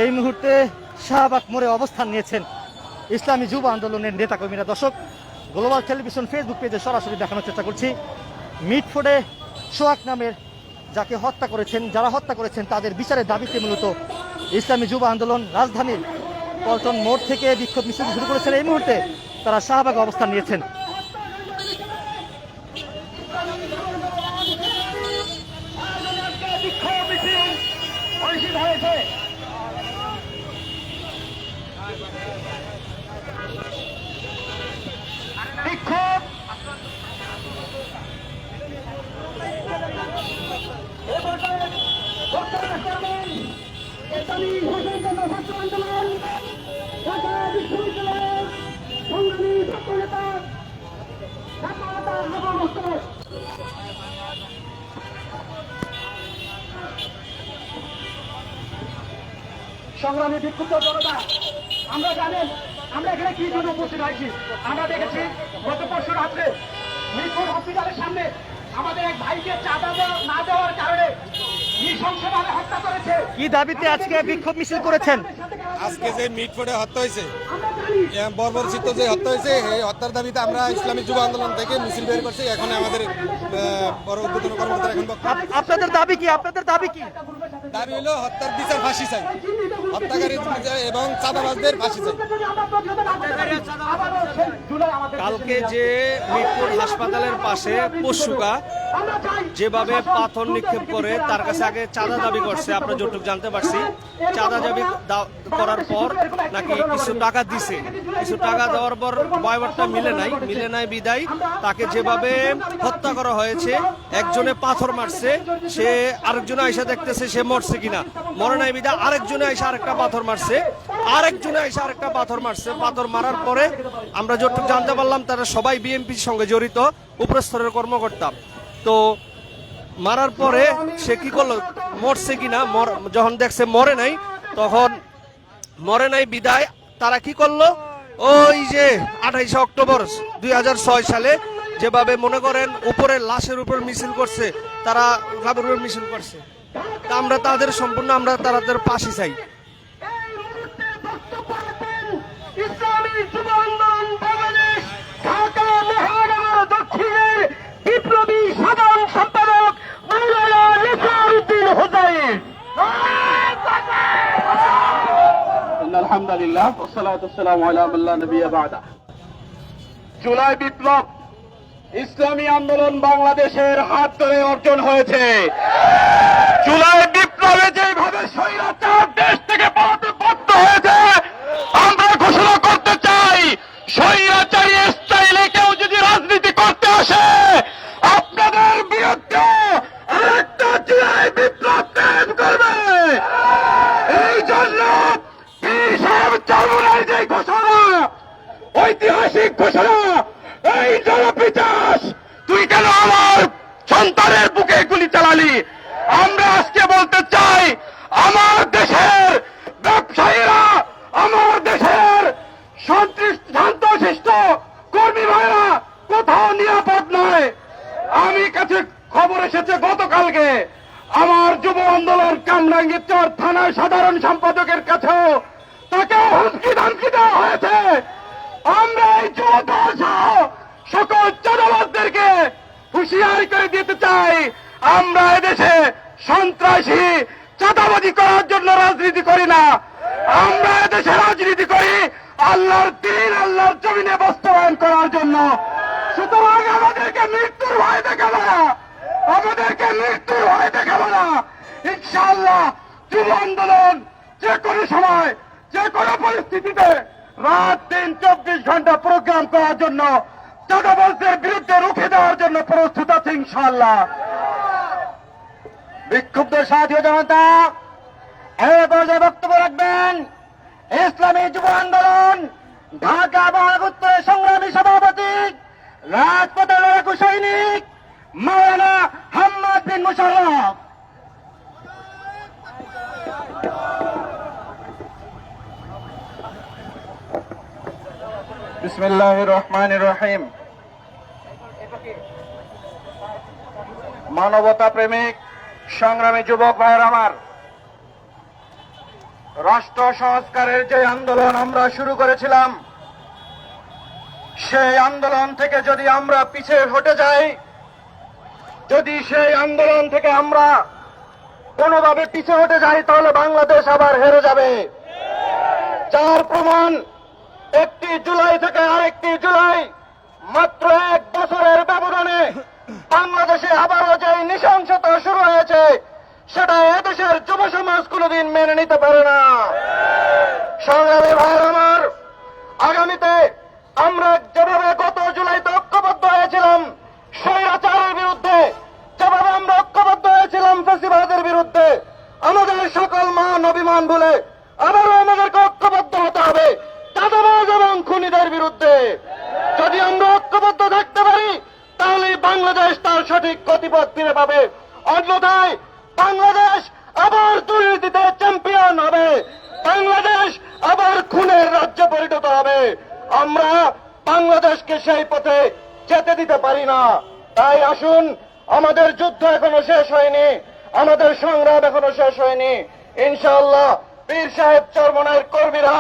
এই মুহূর্তে শাহবাগ মোড়ে অবস্থান নিয়েছেন ইসলামী যুব আন্দোলনের নেতাকর্মীরা। দর্শক, গ্লোবাল টেলিভিশন ফেসবুক পেজে সরাসরি দেখানোর চেষ্টা করছি। মিটফোর্ডে সোহাগ নামের যারা হত্যা করেছেন তাদের বিচারের দাবিতে মূলত ইসলামী যুব আন্দোলন রাজধানীর পল্টন মোড় থেকে বিক্ষোভ মিছিল শুরু করেছেন। এই মুহূর্তে তারা শাহবাগে অবস্থান নিয়েছেন। সংগ্রামী বিক্ষুব্ধ জনতা, আমরা জানেন আমরা এখানে কি জন্য উপস্থিত হয়েছি? আমরা দেখেছি গত পরশু রাত্রে মিরপুর হসপিটালের সামনে আমাদের এক ভাইকে চাঁদা না দেওয়ার কারণে নৃশংসভাবে হত্যা করেছে। কি দাবিতে আজকে বিক্ষোভ মিছিল করেছেন? আজকে যে মিটফোর্ডে হত্যা হয়েছে, বর্বরচিত যে হত্যা হয়েছে, এই হত্যার দাবিতে আমরা ইসলামী যুব আন্দোলন থেকে মিছিল বের করছি। এখন আমাদের বড় উদ্বোধন কর্মকর্তা এখন আপনাদের দাবি কি? আপনাদের দাবি কি? দাবি হলো হত্যার বিচার ফাঁসি চাই, হত্যাকারী এবং চাঁদাবাজদের ফাঁসি চাই। কালকে যে মিরপুর হাসপাতালের পাশে পশুকা যেভাবে পাথর নিক্ষেপ করে তার কাছে আগে চাঁদা দাবি করছে, আমরা যতটুকু জানতে পারছি চাঁদা দাবি করার পর নাকি কিছু টাকা দিছে, কিছু টাকা দেওয়ার পর বয়বরটা মিলে নাই বিদায় তাকে যেভাবে হত্যা করা হয়েছে, একজনে পাথর মারছে, সে আরেকজনে আইসা দেখতেছে সে মরছে কিনা, মরে নাই বিদায় আরেকজনে আইসা আরেকটা পাথর মারছে, পাথর মারার পরে আমরা যতটুকু জানতে পারলাম তারা সবাই বিএনপির সঙ্গে জড়িত উপরস্তরের কর্মকর্তা। তো মারার পরে সে কি করলো, মরছে কিনা যখন দেখছে মরে নাই, তখন মরে নাই বিদায় তারা কি করলো, ওই যে 28 অক্টোবর 2006 সালে যেভাবে মনে করেন উপরে লাশের উপর মিছিল করছে, তারা লাশের উপর মিছিল করছে। তা আমরা তাদের সম্পূর্ণ আমরা তাদের পাশে চাই। ইসলামী যুব আন্দোলন বাংলাদেশ ঢাকা মহানগর দক্ষিণের বিপ্লবী সাধারণ সম্পাদক মাওলানা নিসারউদ্দিন হোসাইন। আলহামদুলিল্লাহ ওয়াসসালাতু ওয়াসসালামু আলা মান লা নাবিয়্যা বা'দা। জুলাই বিপ্লব ইসলামী আন্দোলন বাংলাদেশের হাত ধরে অর্জন হয়েছে। জুলাই বিপ্লবে যেভাবে স্বৈরাচার দেশ থেকে পালাতে বাধ্য হয়েছে, আমরা ঘোষণা করতে চাই স্বৈরাচারী স্টাইলে কেউ যদি রাজনীতি করতে আসে আপনাদের বিরুদ্ধে আরেকটা জুলাই বিপ্লব কায়েম করবে। এই জন্য পীর সাহেব চরমনার যে ঘোষণা, ঐতিহাসিক ঘোষণা, এই জনপিচাস তুই কেন আমার সন্তানের বুকে গুলি চালালি? আমরা আজকে বলতে চাই আমার দেশের ব্যবসায়ীরা, আমার দেশের শান্তশিষ্ট কর্মী ভাইরা কোথাও নিরাপদ নয়। আমি কাছে খবর এসেছে গতকালকে আমার যুব আন্দোলন কামরাঙ্গীরচর থানার সাধারণ সম্পাদকের কাছেও তাকেও হুমকি ধামকি দেওয়া হয়েছে। আমরা এই যুবদল সহ সকল চাঁদাবাজদেরকে হুঁশিয়ারি করে দিতে চাই, আমরা এদেশে সন্ত্রাসী চাঁদাবাজি করার জন্য রাজনীতি করি না, আমরা এদেশে রাজনীতি করি আল্লাহর দ্বীন, আল্লাহর জমিনে বাস্তবায়ন করার জন্য। সুতরাং আমাদেরকে মৃত্যুর ভয় দেখাবো না, ইনশাআল্লাহ যুব আন্দোলন যে কোনো সময় যে কোনো পরিস্থিতিতে রাত দিন 24 ঘন্টা প্রোগ্রাম করার জন্য, চাঁদাবাজদের বিরুদ্ধে রুখে দেওয়ার জন্য প্রস্তুত আছে ইনশাআল্লাহ। বিক্ষুব্ধ সাথী জনতা এই পর্যায়ে বক্তব্য রাখবেন ইসলামী যুব আন্দোলন ঢাকা মহানগর সংগ্রামী সভাপতি, রাজপথের লড়াকু সৈনিক মাওলানা হাম্মাদ বিন মুশাররফ। বিসমিল্লাহির রহমানির রহিম। মানবতা প্রেমিক সংগ্রামী যুবক ভাইয়ের আমার, রাষ্ট্র সংস্কারের যে আন্দোলন আমরা শুরু করেছিলাম, সেই আন্দোলন থেকে যদি আমরা পিছিয়ে হটে যাই, যদি সেই আন্দোলন থেকে আমরা কোনোভাবে পিছিয়ে হটে যাই, তাহলে বাংলাদেশ আবার হেরে যাবে। যার প্রমাণ 1 জুলাই থেকে আরেকটি জুলাই, মাত্র 1 বছরের ব্যবধানে বাংলাদেশে আবারও যে নৃশংসতা শুরু হয়েছে, সেটা এদেশের যুব সমাজ কোনোদিন মেনে নিতে পারে না। সংগ্রামী ভাইয়ের আমার, আগামীতে আমরা যেভাবে গত জুলাইতে ঐক্যবদ্ধ হয়েছিলাম স্বৈরাচারের বিরুদ্ধে, যেভাবে আমরা ঐক্যবদ্ধ হয়েছিলাম ফ্যাসিবাদের বিরুদ্ধে, আমাদের সকল মান অভিমান বলে আবারও আমাদেরকে ঐক্যবদ্ধ হতে হবে চাঁদাবাজ এবং খুনিদের বিরুদ্ধে। যদি আমরা ঐক্যবদ্ধ থাকতে পারি, তাহলে বাংলাদেশ তার সঠিক গতিপথ ফিরে পাবে। অন্যথায় বাংলাদেশ আবার দুর্নীতিতে চ্যাম্পিয়ন হবে, বাংলাদেশ আবার খুনের রাজ্যে পরিণত হবে। আমরা বাংলাদেশকে সেই পথে যেতে দিতে পারি না। তাই আসুন, আমাদের যুদ্ধ এখনো শেষ হয়নি, আমাদের সংগ্রাম এখনো শেষ হয়নি। ইনশাআল্লাহ পীর সাহেব চরমনাইয়ের কর্মীরা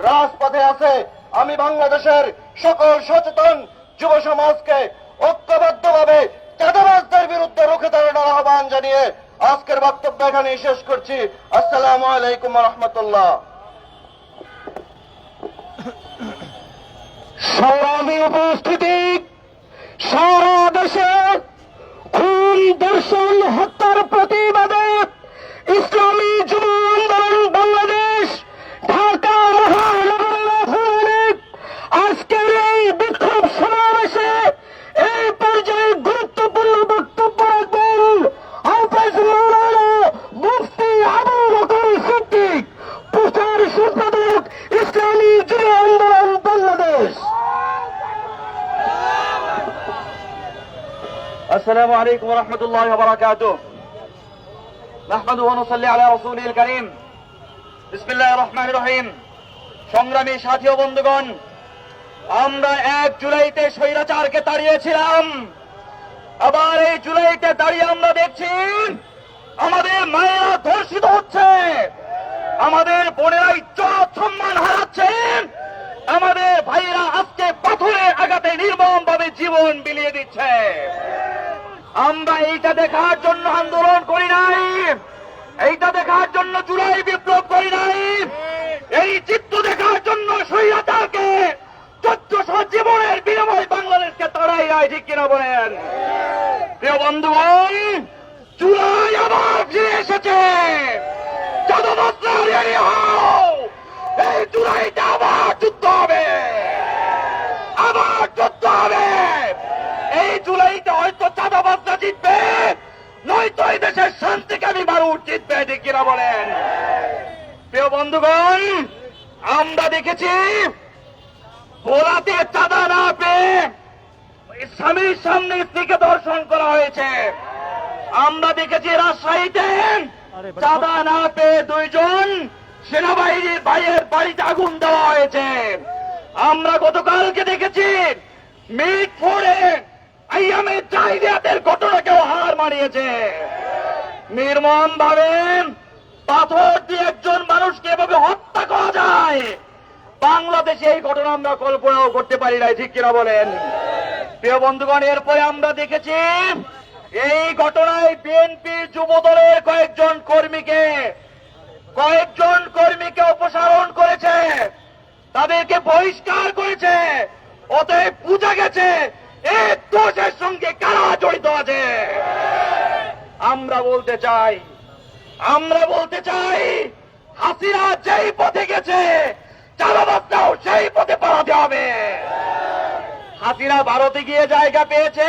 রাজপথে আছে। আমি বাংলাদেশের সকল সচেতন যুব সমাজকে ঐক্যবদ্ধভাবে চাঁদাবাজদের বিরুদ্ধে রুখে দাঁড়ানোর আহ্বান জানিয়ে আজকের বক্তব্য এখানেই শেষ করছি। আসসালামু আলাইকুম ওয়া রাহমাতুল্লাহ। সংগ্রামী উপস্থিতি, সারা দেশে খুন, ধর্ষণ, হত্যার প্রতিবাদে ইসলামী যুব আন্দোলন বাংলাদেশ ঢাকা মহানগরের আহ্বানে আজকের এই বিক্ষোভ সমাবেশে এই পর্যায়ে গুরুত্বপূর্ণ বক্তব্য রাখবেন হাফেজ মাওলানা মুফতি আবু বকর সিদ্দিক, প্রচার সম্পাদক ইসলামী যুব আন্দোলন বাংলাদেশ। السلام عليكم ورحمة الله وبركاته. نحمده ونصلي على رسوله الكريم. بسم الله الرحمن الرحيم. সংগ্রামী সাথী ও বন্ধুগণ, আমরা 1 জুলাইতে স্বৈরাচারকে তাড়িয়েছিলাম। আবার এই জুলাইতে দাঁড়িয়ে আমরা দেখছি আমাদের মায়েরা ধর্ষিত হচ্ছে, আমাদের বোনেরা ইজ্জত সম্মান হারাচ্ছেন, আমাদের ভাইয়েরা আজকে পাথরের আঘাতে নির্মমভাবে জীবন বিলিয়ে দিচ্ছে। আমরা এইটা দেখার জন্য আন্দোলন করি নাই, এইটা দেখার জন্য জুলাই বিপ্লব করি নাই, এই চিত্র দেখার জন্য স্বৈরাচারকে 1400 জীবনের বিনিময়ে বাংলাদেশকে তাড়াই নাই, ঠিক কিনা বলেন? প্রিয় বন্ধুগণ, জুলাই আবার ফিরে এসেছে। চাঁদাবাজরা রেডি হও, এই জুলাইতে আবার যুদ্ধ হবে, আবার যুদ্ধ হবে। এই জুলাইতে হয়তো চাঁদাবাজরা জিতবে, নয়তো এই দেশের শান্তিকামী মানুষ জিতবে, ঠিক কিনা বলেন? প্রিয় বন্ধুগণ, আমরা দেখেছি ভোলাতে চাঁদা না পেয়ে স্বামীর সামনে স্ত্রীকে ধর্ষণ করা হয়েছে। আমরা দেখেছি রাজশাহীতে চাঁদা না পেয়ে 2 জন সেনাবাহিনীর ভাইয়ের বাড়িতে আগুন দেওয়া হয়েছে। আমরা গতকালকে দেখেছি মিটফোর্ডে আইয়ামের জাহিলিয়াতের ঘটনাকেও হার মানিয়েছে। নির্মম ভাবে পাথর দিয়ে একজন মানুষকে এভাবে হত্যা করা যায়, বাংলাদেশে এই ঘটনা আমরা কল্পনাও করতে পারি নাই, ঠিক কিনা বলেন? প্রিয় বন্ধুগণ, এরপরে আমরা দেখেছি এই ঘটনায় বিএনপি যুব দলের কয়েকজন কর্মীকে অপসারণ করেছে, তাদেরকে বহিষ্কার করেছে। অতএব বোঝা গেছে এই দোষের সঙ্গে কারা জড়িত আছে। আমরা বলতে চাই হাসিনা যেই পথে গেছে, চাঁদাবাজরাও সেই পথে পালাতে হবে। হাসিনা ভারতে গিয়ে জায়গা পেয়েছে,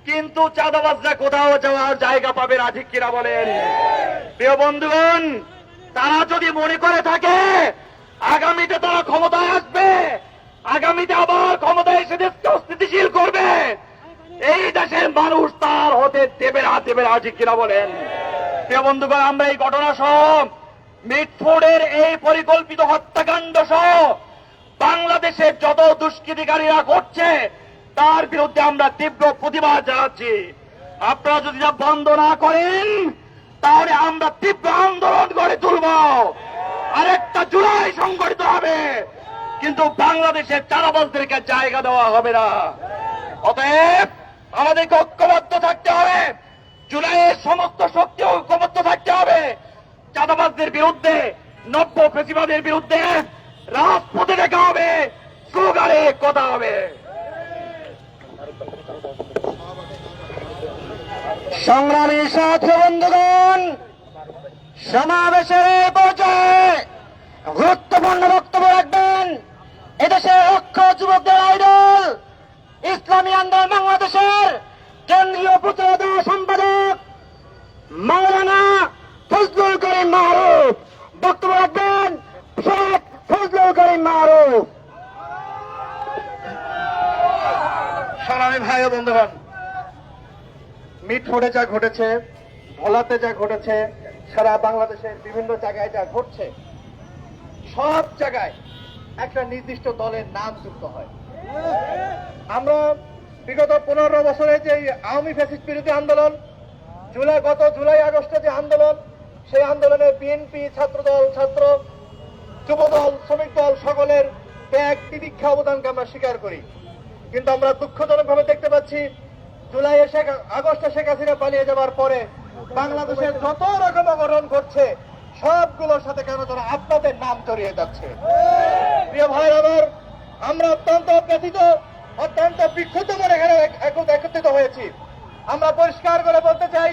কিন্তু চাঁদাবাজরা কোথাও যাওয়ার জায়গা পাবে না, ঠিক কিনা বলেন? প্রিয় বন্ধুগণ, তারা যদি মনে করে থাকে আগামীতে তারা ক্ষমতায় আসবে, আগামীতে আবার ক্ষমতায় এসে দেশকে অস্থিতিশীল করবে, এই দেশের মানুষ তার হতে দেবে না, ঠিক কিনা বলেন? প্রিয় বন্ধুগণ, আমরা এই ঘটনা সহ মিটফোর্ডের এই পরিকল্পিত হত্যাকাণ্ড সহ বাংলাদেশের যত দুষ্কৃতিকারীরা করছে তার বিরুদ্ধে আমরা তীব্র প্রতিবাদ জানাচ্ছি। আপনারা যদি যা বন্ধ না করেন তাহলে আমরা তীব্র আন্দোলন গড়ে তুলব, আরেকটা জুলাই সংগঠিত হবে, কিন্তু বাংলাদেশের চাঁদাবাজদেরকে জায়গা দেওয়া হবে না। অতএব আমাদেরকে ঐক্যবদ্ধ থাকতে হবে, জুলাইয়ের সমস্ত শক্তি ঐক্যবদ্ধ থাকতে হবে। চাঁদাবাজদের বিরুদ্ধে, নব্য ফেসিবাদের বিরুদ্ধে রাজপথে দেখা হবে, স্লোগানে কথা হবে। সংগ্রামী সাথী বন্ধুগণ, সমাবেশের এই পর্যায়ে গুরুত্বপূর্ণ বক্তব্য রাখবেন এদেশের লক্ষ যুবকদের আইডল, ইসলামী আন্দোলন বাংলাদেশের কেন্দ্রীয় প্রচারদা সম্পাদক মাওলানা ফজলুল করিম মারুফ। বক্তব্য রাখবেন শেখ ফজলুল করিম মারুফ। সংগ্রামী ভাই ও বন্ধুগণ, মিটফোর্ডে যা ঘটেছে, ভোলাতে যা ঘটেছে, সারা বাংলাদেশের বিভিন্ন জায়গায় যা ঘটছে, সব জায়গায় একটা নির্দিষ্ট দলের নাম যুক্ত হয়। আমরা বিগত 15 বছরে যে আওয়ামী ফ্যাসিস্ট বিরোধী আন্দোলন, গত জুলাই আগস্টে যে আন্দোলন, সেই আন্দোলনে বিএনপি, ছাত্রদল, ছাত্র যুবদল, শ্রমিক দল সকলের ত্যাগ, তিতিক্ষা, অবদানকে আমরা স্বীকার করি। কিন্তু আমরা দুঃখজনকভাবে দেখতে পাচ্ছি আগস্টে শেখ হাসিনা পালিয়ে যাওয়ার পরে বাংলাদেশের যত রকম অঘটন ঘটছে সবগুলোর সাথে কেন যেন আপনাদের নাম জড়িয়ে যাচ্ছে। প্রিয় ভাই আমার, আমরা অত্যন্ত ব্যথিত, অত্যন্ত বিক্ষুব্ধ মনে এখানে একত্রিত হয়েছি। আমরা পরিষ্কার করে বলতে চাই,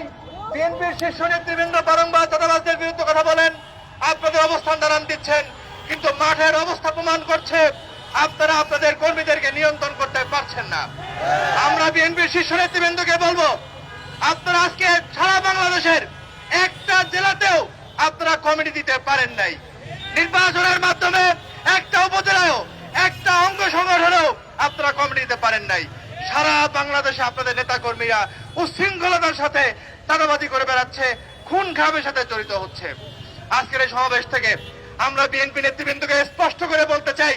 বিএনপির শীর্ষ নেতৃবৃন্দ বারংবার চাঁদাবাজদের বিরুদ্ধে কথা বলেন, আপনাদের অবস্থান জানান দিচ্ছেন, কিন্তু মাঠের অবস্থা প্রমাণ করছে আপনারা আপনাদের কর্মীদেরকে নিয়ন্ত্রণ করতে পারছেন না। আমরা বিএনপির শীর্ষ নেতৃবৃন্দকে বলবো, আপনারা আজকে সারা বাংলাদেশের একটা জেলাতেও আপনারা কমিটি দিতে পারেন নাই। নির্বাচনের মাধ্যমে একটা উপজেলায়ও, একটা অঙ্গ সংগঠনেও আপনারা কমিটি দিতে পারেন নাই। সারা বাংলাদেশে আপনাদের নেতা কর্মীরা উচ্ছৃঙ্খলতার সাথে চাঁদাবাজি করে বেড়াচ্ছে, খুন খারাপের সাথে জড়িত হচ্ছে। আজকের এই সমাবেশ থেকে আমরা বিএনপি নেতৃবৃন্দকে স্পষ্ট করে বলতে চাই,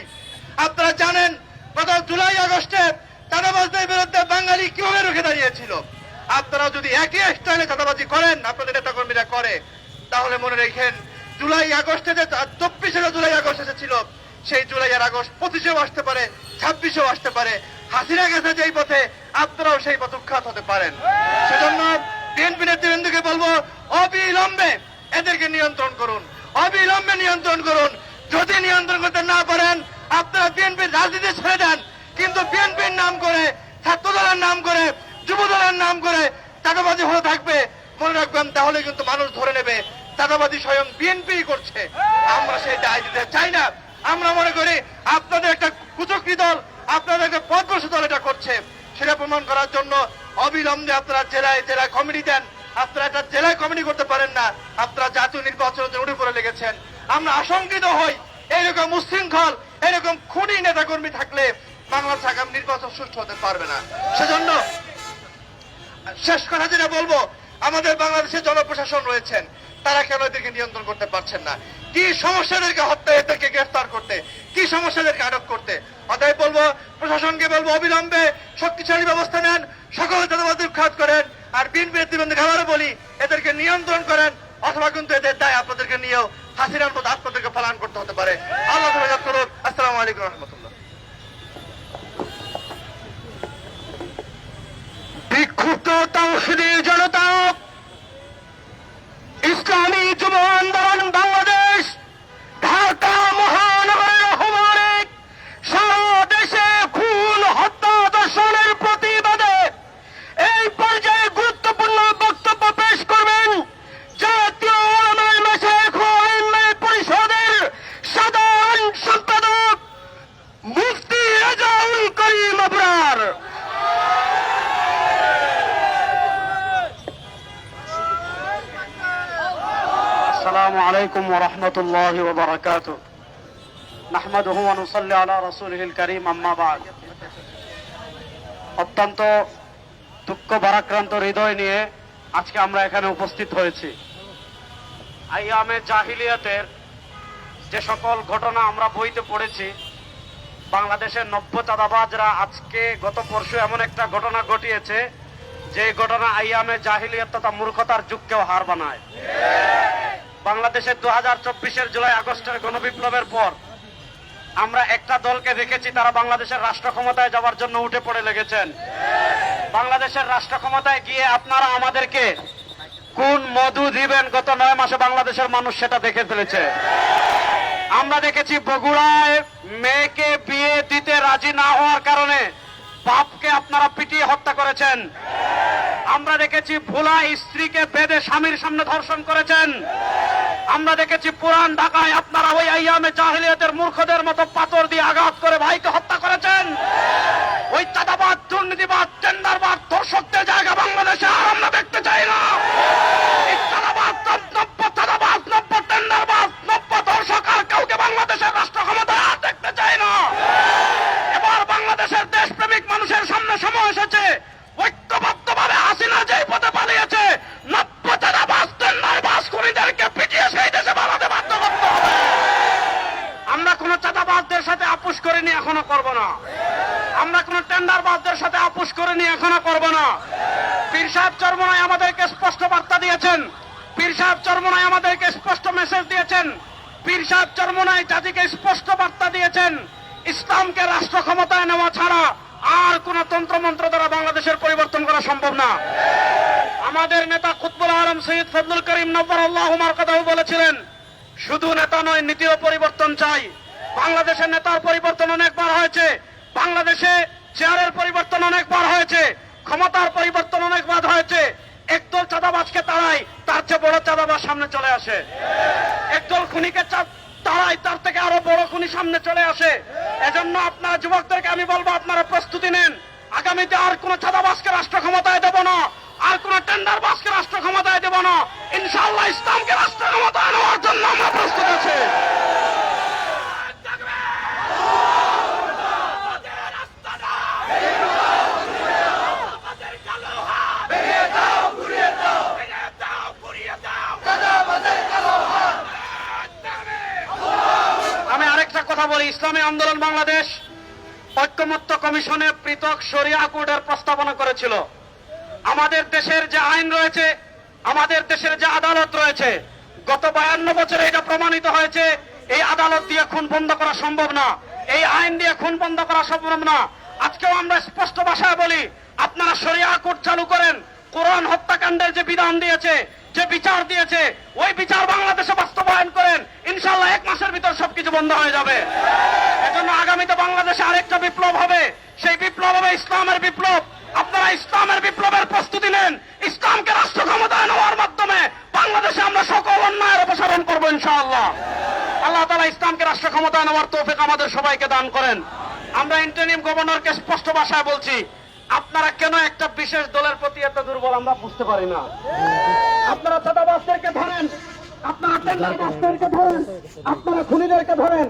আপনারা জানেন গত জুলাই আগস্টে চাঁদাবাজদের বিরুদ্ধে বাঙালি কিভাবে রুখে দাঁড়িয়েছিল। আপনারা যদি একই স্টাইলে চাঁদাবাজি করেন, আপনাদের নেতা কর্মীরা করে, তাহলে মনে রেখেন জুলাই আগস্টে যে 24 জুলাই আগস্ট এসেছিল, সেই জুলাই আর আগস্ট 25-এও আসতে পারে, 26-এও আসতে পারে। হাসিনা গেছে যেই পথে, আপনারাও সেই পথ উৎখাত হতে পারেন। সেজন্য বিএনপি নেতৃবৃন্দকে বলবো, অবিলম্বে এদেরকে নিয়ন্ত্রণ করুন, অবিলম্বে নিয়ন্ত্রণ করুন। যদি নিয়ন্ত্রণ করতে না পারেন, আপনারা বিএনপির রাজনীতি ছেড়ে দেন, কিন্তু বিএনপির নাম করে, ছাত্র দলের নাম করে, যুব দলের নাম করে চাঁদাবাজি হয়ে থাকবে, মনে রাখবেন, তাহলে কিন্তু মানুষ ধরে নেবে চাঁদাবাজি স্বয়ং বিএনপি করছে। আমরা সেই দায় দিতে চাই না। আমরা মনে করি আপনাদের একটা কুচক্রী দল, আপনাদের একটা পদভ্রষ্ট দল এটা করছে। সেটা প্রমাণ করার জন্য অবিলম্বে আপনারা জেলায় জেলায় কমিটি দেন। আপনারা একটা জেলায় কমিটি করতে পারেন না, আপনারা জাতীয় নির্বাচনের জন্য উঠে পড়ে লেগেছেন। আমরা আশঙ্কিত হই, এইরকম উচ্ছৃঙ্খল, এরকম খুনি নেতাকর্মী থাকলে বাংলাদেশ আগামী নির্বাচন সুষ্ঠু হতে পারবে না। সেজন্য শেষ কথা যেটা বলবো, আমাদের বাংলাদেশের জনপ্রশাসন রয়েছেন, তারা কেন এদেরকে নিয়ন্ত্রণ করতে পারছেন না? কি সমস্যা এদেরকে হত্যা, এদেরকে গ্রেফতার করতে, কি সমস্যা এদেরকে আটক করতে? অতএব বলবো, প্রশাসনকে বলবো, অবিলম্বে শক্তিশালী ব্যবস্থা নেন, সকল চাঁদাবাজি উৎখাত করেন। আর বিএনপি নেতৃবৃন্দকে আবারও বলি, এদেরকে নিয়ন্ত্রণ করেন, অথবা কিন্তু এদের দায় আপনাদেরকে নিয়েও হাসিনার মতো আপনাদেরকে পালন করতে হতে পারে। আল্লাহ হেফাজত করুন। আসসালামু আলাইকুম রহমতুল্লাহ। বিক্ষুব্ধ তাওহীদি জনতা, ইসলামী যুব আন্দোলন বাংলাদেশ, ঢাকা মহানগরের আহ্বানে সারা দেশে খুন, হত্যা, ধর্ষণের প্রতিবাদে এই পর্যায়ে গুরুত্বপূর্ণ বক্তব্য পেশ করবেন জাতীয় উলামায়ে মাশায়েখ ও আইম্মায়ে পরিষদের সাধারণ সম্পাদক মুফতি রেজাউল করিম আবরার। السلام عليكم ورحمة الله وبركاته نحمده ونصلي على رسوله الكريم أما بعد অত্যন্ত দুঃখ ভারাক্রান্ত হৃদয় নিয়ে আজকে আমরা এখানে উপস্থিত হয়েছি। আইয়ামে জাহিলিয়াতের যে সকল ঘটনা আমরা বইতে পড়েছি, বাংলাদেশের নব্য চাঁদাবাজরা আজকে গত পরশু এমন একটা ঘটনা ঘটিয়েছে, যে ঘটনা আইয়ামে জাহিলিয়াত তথা মূর্খতার যুগকেও হার বানায়। বাংলাদেশের 2024-এর জুলাই আগস্টের গণবিপ্লবের পর আমরা একটা দলকে দেখেছি, তারা বাংলাদেশের রাষ্ট্র ক্ষমতায় যাওয়ার জন্য উঠে পড়ে লেগেছেন। বাংলাদেশের রাষ্ট্র ক্ষমতায় গিয়ে আপনারা আমাদেরকে কোন মধু দিবেন, গত 9 মাসে বাংলাদেশের মানুষ সেটা দেখে ফেলেছে। আমরা দেখেছি বগুড়ায় মেয়েকে বিয়ে দিতে রাজি না হওয়ার কারণে বাপকে আপনারা পিটিয়ে হত্যা করেছেন। আমরা দেখেছি ভোলায় স্ত্রীকে বেঁধে স্বামীর সামনে ধর্ষণ করেছেন। আমরা দেখেছি পুরান ঢাকায় আপনারা ওই আইয়ামে জাহিলিয়াতের মূর্খদের মতো পাথর দিয়ে আঘাত করে ভাইকে হত্যা করেছেন। ওই চাঁদাবাদ, দুর্নীতিবাদ, টেন্ডারবাদ, ধর্ষকদের জায়গা বাংলাদেশে আর আমরা দেখতে চাই না। এই চাঁদাবাদ, নব্য চাঁদাবাদ, নব্য টেন্ডারবাদ, নব্য ধর্ষক আর কাউকে বাংলাদেশের রাষ্ট্র ক্ষমতায় আর দেখতে চাই না। এবার বাংলাদেশের দেশপ্রেমিক মানুষের সামনে সময় এসেছে, ঐক্যবদ্ধভাবে হাসিনা যেই পথে পালিয়েছে, নব্য চাঁদাবাজ, টেন্ডারবাজ, খুনিদেরকে পিটিয়ে সেই দেশে বানাতে বাধ্য করতে হবে। করিনি, এখনো করব না। আমরা কোন টেন্ডারবাজদের সাথে আপোষ করিনি, এখনো করব না। পীর সাহেব চরমনাই আমাদেরকে স্পষ্ট বার্তা দিয়েছেন, পীর সাহেব চরমনাই আমাদেরকে স্পষ্ট মেসেজ দিয়েছেন, পীর সাহেব চরমনাই জাতিকে স্পষ্ট বার্তা দিয়েছেন, ইসলামকে রাষ্ট্র ক্ষমতায় নেওয়া ছাড়া আর কোন তন্ত্রমন্ত্র দ্বারা বাংলাদেশের পরিবর্তন করা সম্ভব না। আমাদের নেতা কুতবুল আলম সৈয়দ ফজলুল করিম নব্বরাল্লাহু মারকাদাহু বলেছিলেন, শুধু নেতা নয়, নীতিও পরিবর্তন চাই। বাংলাদেশের নেতার পরিবর্তন অনেকবার হয়েছে, বাংলাদেশে চেয়ারের পরিবর্তন অনেকবার হয়েছে, ক্ষমতার পরিবর্তন অনেকবার হয়েছে। একদল চাঁদাবাজকে তাড়াই, তার চেয়ে বড় চাঁদাবাজ সামনে চলে আসে। একদল খুনিকে তাড়াই, তার থেকে আরো বড় খুনি সামনে চলে আসে। এজন্য আপনারা যুবকদেরকে আমি বলবো, আপনারা প্রস্তুতি নেন। আগামীতে আর কোন চাঁদাবাজকে রাষ্ট্র ক্ষমতায় দেব না, আর কোন টেন্ডারবাজকে রাষ্ট্র ক্ষমতায় দেব না। ইনশাআল্লাহ ইসলামকে রাষ্ট্র ক্ষমতায় নেওয়ার জন্য আমরা প্রস্তুত আছি। আমি আরেকটা কথা বলি, ইসলামী আন্দোলন বাংলাদেশ ঐক্যমত্য কমিশনে পৃথক শরিয়া কোডের প্রস্তাবনা করেছিল। আমাদের দেশের যে আইন রয়েছে, আমাদের দেশের যে আদালত রয়েছে, গত 52 বছরে এটা প্রমাণিত হয়েছে, এই আদালত দিয়ে খুন বন্ধ করা সম্ভব না, এই আইন দিয়ে খুন বন্ধ করা সম্ভব না। আজকেও আমরা স্পষ্ট ভাষায় বলি, আপনারা শরিয়া কোড চালু করেন। কোরআন হত্যাকাণ্ডের যে বিধান দিয়েছে, যে বিচার দিয়েছে, ওই বিচার বাংলাদেশে বাস্তবায়ন করেন। ইনশাআল্লাহ 1 মাসের ভিতর সবকিছু বন্ধ হয়ে যাবে। এজন্য আগামীতে বাংলাদেশে আরেকটা বিপ্লব হবে, সেই বিপ্লব হবে ইসলামের বিপ্লব। আপনারা ইসলামের বিপ্লবের প্রস্তুতি নেন। ইসলামকে রাষ্ট্র ক্ষমতায় নেওয়ার মাধ্যমে বাংলাদেশে আমরা সকল অন্যায়ের অপসারণ করবো ইনশাআল্লাহ। আল্লাহ তাআলা ইসলামকে রাষ্ট্র ক্ষমতায় নেওয়ার তৌফিক আমাদের সবাইকে দান করেন। আমরা ইন্টারিম গভর্নরকে স্পষ্ট ভাষায় বলছি, আপনারা কেন একটা বিশেষ দলের প্রতি এত দুর্বল আমরা বুঝতে পারি না। আপনারা চাঁদাবাজদেরকে ধরেন, আপনারা টেন্ডারবাজদেরকে ধরেন, আপনারা খুনিদেরকে ধরেন,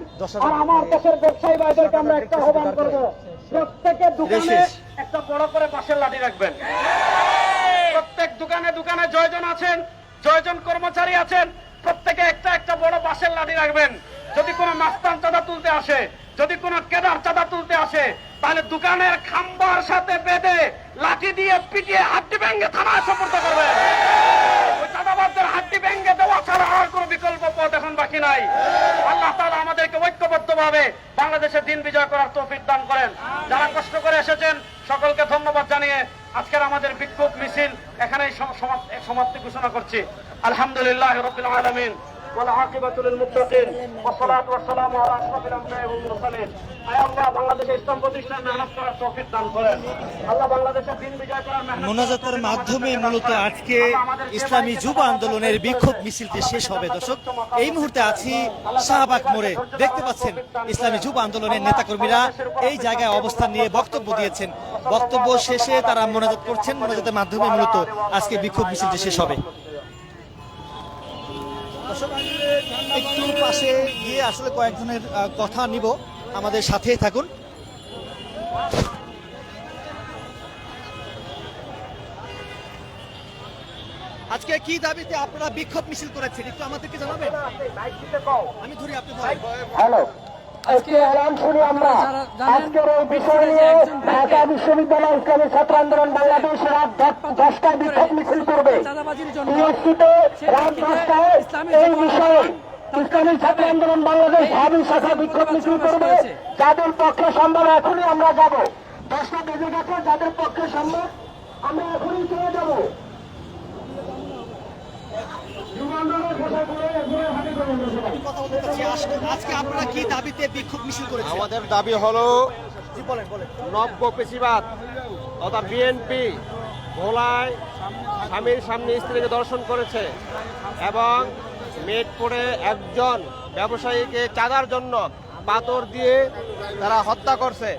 আর আমার দেশের ব্যবসায়ী ভাইদেরকে আমরা একটা আহ্বান করবো, প্রত্যেকের দোকানে একটা বড় করে বাঁশের লাঠি রাখবেন। প্রত্যেক দোকানে দোকানে জয়জন আছেন, জয়জন কর্মচারী আছেন, প্রত্যেকে একটা একটা বড় বাঁশের লাঠি রাখবেন। যদি কোনো মাস্তান চাঁদা তুলতে আসে, যদি কোনো কেদার চাঁদা তুলতে আসে, তাহলে দোকানের খাম্বার সাথে বেঁধে লাঠি দিয়ে পিটিয়ে হাড্ডি ভেঙে থানায় সুপর্দ করবেন। ওই চাঁদাবাজদের হাড্ডি ভেঙে দেওয়া ছাড়া আর কোনো বিকল্প পথ এখন বাকি নাই। আল্লাহ তাআলা আমাদেরকে ঐক্যবদ্ধভাবে বাংলাদেশের দিন বিজয় করার তৌফিক দান করেন। যারা কষ্ট করে এসেছেন সকলকে ধন্যবাদ জানিয়ে আজকের আমাদের বিক্ষোভ মিছিল এখানেই সমাপ্তি ঘোষণা করছি। আলহামদুলিল্লাহ রাব্বিল আলামিন ওয়াল আকিবাতু লিল মুত্তাকিন ওয়াসসালাতু ওয়াসসালামু আলা আশরাফিল আমবিয়া ওয়াল মুরসালিন। আয় আল্লাহ বাংলাদেশে ইসলাম প্রতিষ্ঠায় মেহনত করার তৌফিক দান করেন। আল্লাহ বাংলাদেশের দিন বিজয় করার মেহনত। মোনাজাতের মাধ্যমে মূলত আজকে ইসলামী যুব আন্দোলনের বিক্ষোভ মিছিলটি শেষ হবে। দর্শক, এই মুহূর্তে আছি শাহবাগ মোড়ে। দেখতে পাচ্ছেন ইসলামী যুব আন্দোলনের নেতাকর্মীরা এই জায়গায় অবস্থান নিয়ে বক্তব্য দিয়েছেন। বক্তব্য শেষে তারা মোনাজাত করছেন। মোনাজাতের মাধ্যমে মূলত আজকে বিক্ষোভ মিছিলটি শেষ হবে। দর্শক, একটু পাশে গিয়ে আসলে কয়েকজনের কথা নিব, আমাদের সাথেই থাকুন। আজকে কি দাবিতে আপনারা বিক্ষোভ মিছিল করেছেন একটু আমাদেরকে জানাবেন? আমি ধরি, আপনি ধরেন। হ্যালো, আজকে এলান শুনি আমরা আজকের এই বিষয় নিয়ে ঢাকা বিশ্ববিদ্যালয় ইসলামী ছাত্র আন্দোলন বাংলাদেশ রাত 10টায় বিক্ষোভ মিছিল করবে। টিএসসিতে রাত 10টায় এই বিষয়ে ইসলামী ছাত্র আন্দোলন বাংলাদেশ ঢাবি শাখা বিক্ষোভ মিছিল করবে। যাদের পক্ষে সম্ভব এখনই আমরা যাব। 10টা বেজে গেছে, যাদের পক্ষে সম্ভব আমরা এখনই চলে যাব। কথা বলতে চাচ্ছি, আজকে আপনারা কি দাবিতে বিক্ষোভ মিছিল করেছেন? আমাদের দাবি হলো জি, বলেন বলেন। নব্য পেশিবাদ তথা বিএনপি ভোলায় স্বামীর সামনে স্ত্রীকে দর্শন করেছে এবং মেটপুরে একজন ব্যবসায়ীকে চাঁদার জন্য পাথর দিয়ে তারা হত্যা করছে।